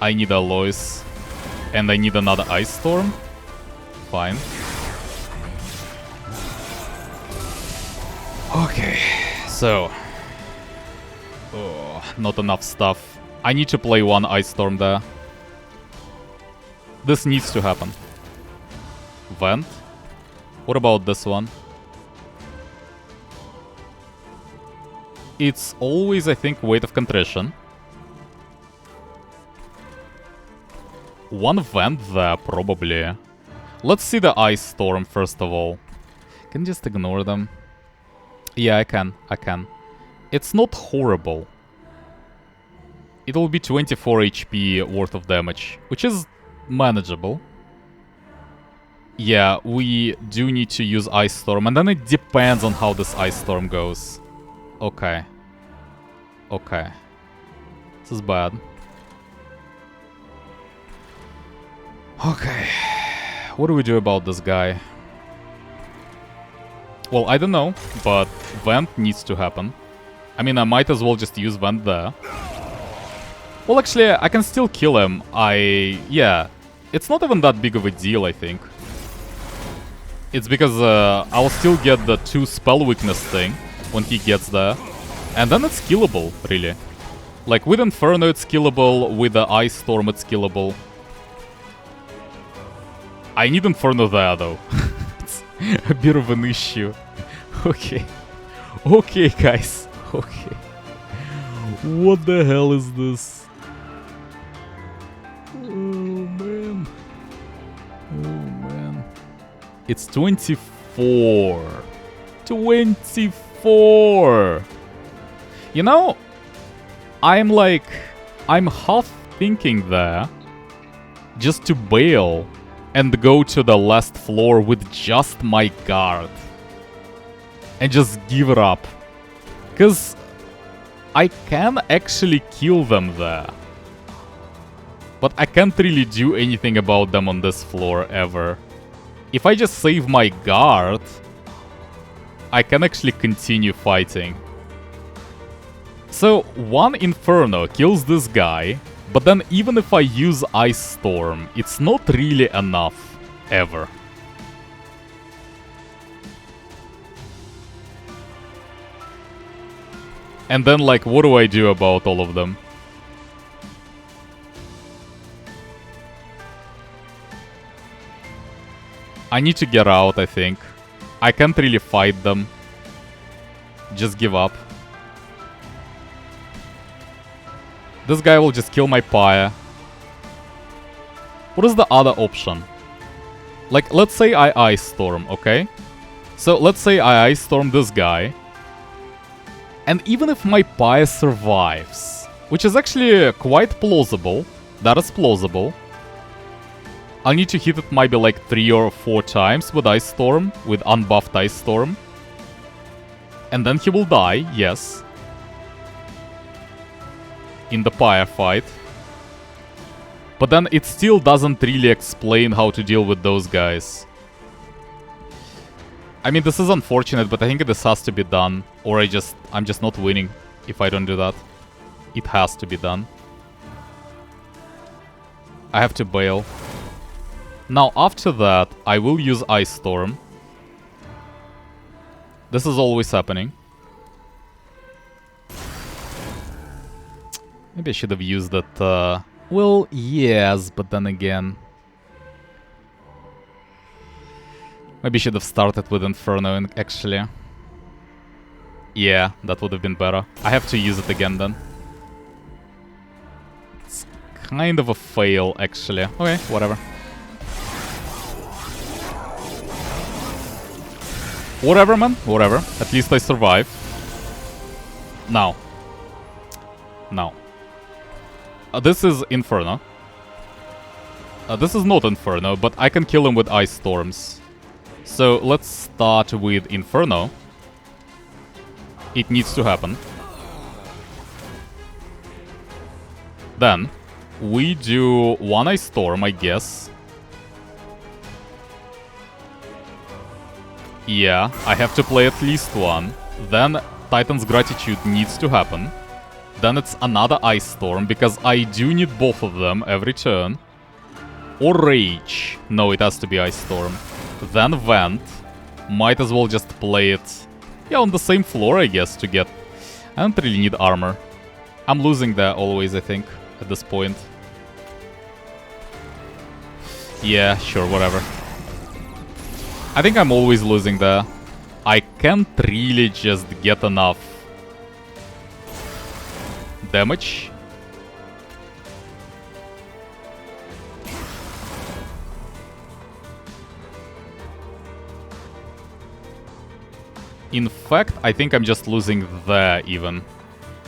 I need alloys. And I need another Icestorm. Fine. Okay, so... Oh, not enough stuff. I need to play 1 Icestorm there. This needs to happen. Vent. What about this one? It's always, I think, Weight of Contrition. 1 Vent there, probably. Let's see the Icestorm first of all. Can I just ignore them? Yeah, I can. It's not horrible. It'll be 24 HP worth of damage, which is manageable. Yeah, we do need to use Icestorm, and then it depends on how this Icestorm goes. Okay. This is bad. Okay. What do we do about this guy? Well, I don't know, but Vent needs to happen. I mean, I might as well just use Vent there. Well, actually, I can still kill him. Yeah. It's not even that big of a deal, I think. It's because I'll still get the 2 spell weakness thing when he gets there. And then it's killable, really. Like, with Inferno it's killable, with the Icestorm it's killable. I need Inferno there, though. It's a bit of an issue. Okay. Okay, guys. Okay. What the hell is this? Oh man. It's 24. 24! You know, I'm half thinking there just to bail and go to the last floor with just my guard. And just give it up. Because I can actually kill them there. But I can't really do anything about them on this floor ever. If I just save my guard, I can actually continue fighting. So, one Inferno kills this guy, but then even if I use Ice Storm, it's not really enough, ever. And then, like, what do I do about all of them? I need to get out, I think. I can't really fight them. Just give up. This guy will just kill my pyre. What is the other option? Like, let's say I Ice Storm, okay? So, let's say I Ice Storm this guy. And even if my pyre survives, which is actually quite plausible, that is plausible, I'll need to hit it maybe like 3 or 4 times with Ice Storm, with unbuffed Ice Storm. And then he will die, yes. In the pyre fight. But then it still doesn't really explain how to deal with those guys. I mean, this is unfortunate, but I think this has to be done. Or I'm just not winning if I don't do that. It has to be done. I have to bail. Now, after that, I will use Ice Storm. This is always happening. Maybe I should have used it. Well, yes, but then again... Maybe I should have started with Inferno, actually. Yeah, that would have been better. I have to use it again, then. It's kind of a fail, actually. Okay, whatever. Whatever, man. Whatever. At least I survive. Now. Now. This is Inferno. This is not Inferno, but I can kill him with Ice Storms. So let's start with Inferno. It needs to happen. Then we do one Ice Storm, I guess. Yeah, I have to play at least one. Then Titan's Gratitude needs to happen. Then it's another Ice Storm, because I do need both of them every turn. Or Rage. No, it has to be Ice Storm. Then Vent. Might as well just play it, yeah, on the same floor, I guess, to get... I don't really need armor. I'm losing there always, I think, at this point. Yeah, sure, whatever. I think I'm always losing there. I can't really just get enough damage. In fact, I think I'm just losing there, even.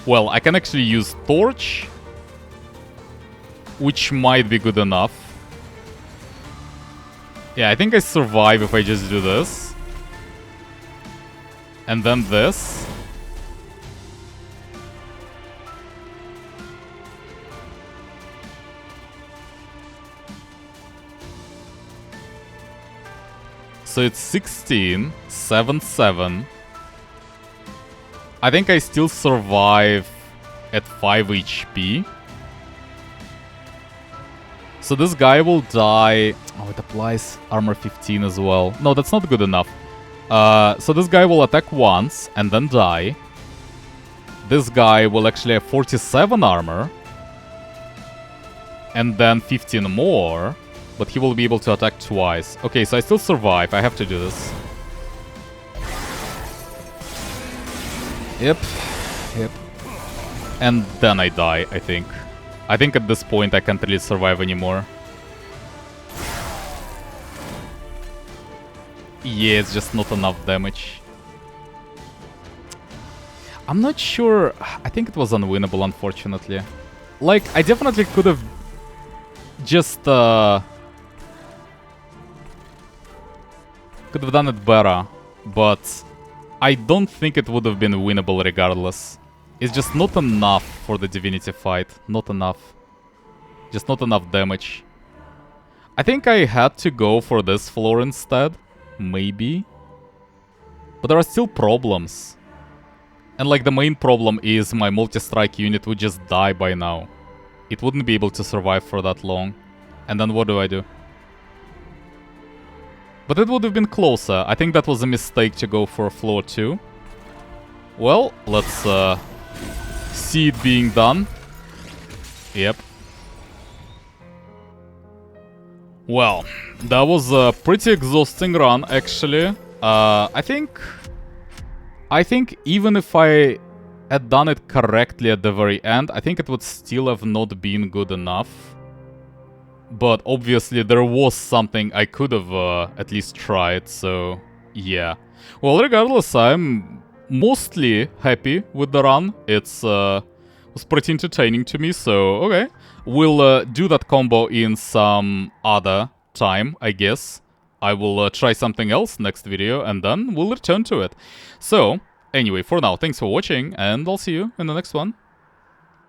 Well, I can actually use Torch, which might be good enough. Yeah, I think I survive if I just do this. And then this. So it's 16, 7, 7. I think I still survive at 5 HP. So this guy will die... Oh, it applies armor 15 as well. No, that's not good enough. So this guy will attack once and then die. This guy will actually have 47 armor. And then 15 more. But he will be able to attack twice. Okay, so I still survive. I have to do this. Yep. Yep. And then I die, I think. I think at this point I can't really survive anymore. Yeah, it's just not enough damage. I'm not sure. I think it was unwinnable, unfortunately. Like, I definitely could have just, could have done it better, but I don't think it would have been winnable regardless. It's just not enough for the Divinity fight. Not enough. Just not enough damage. I think I had to go for this floor instead. Maybe. But there are still problems. And like the main problem is my multi-strike unit would just die by now. It wouldn't be able to survive for that long. And then what do I do? But it would have been closer. I think that was a mistake to go for floor 2. Well, let's see it being done. Yep. Well, that was a pretty exhausting run, actually. I think even if I had done it correctly at the very end, I think it would still have not been good enough. But obviously there was something I could have at least tried, so yeah. Well, regardless, I'm mostly happy with the run. It's was pretty entertaining to me, so okay. We'll do that combo in some other time, I guess. I will try something else next video, and then we'll return to it. So, anyway, for now, thanks for watching, and I'll see you in the next one.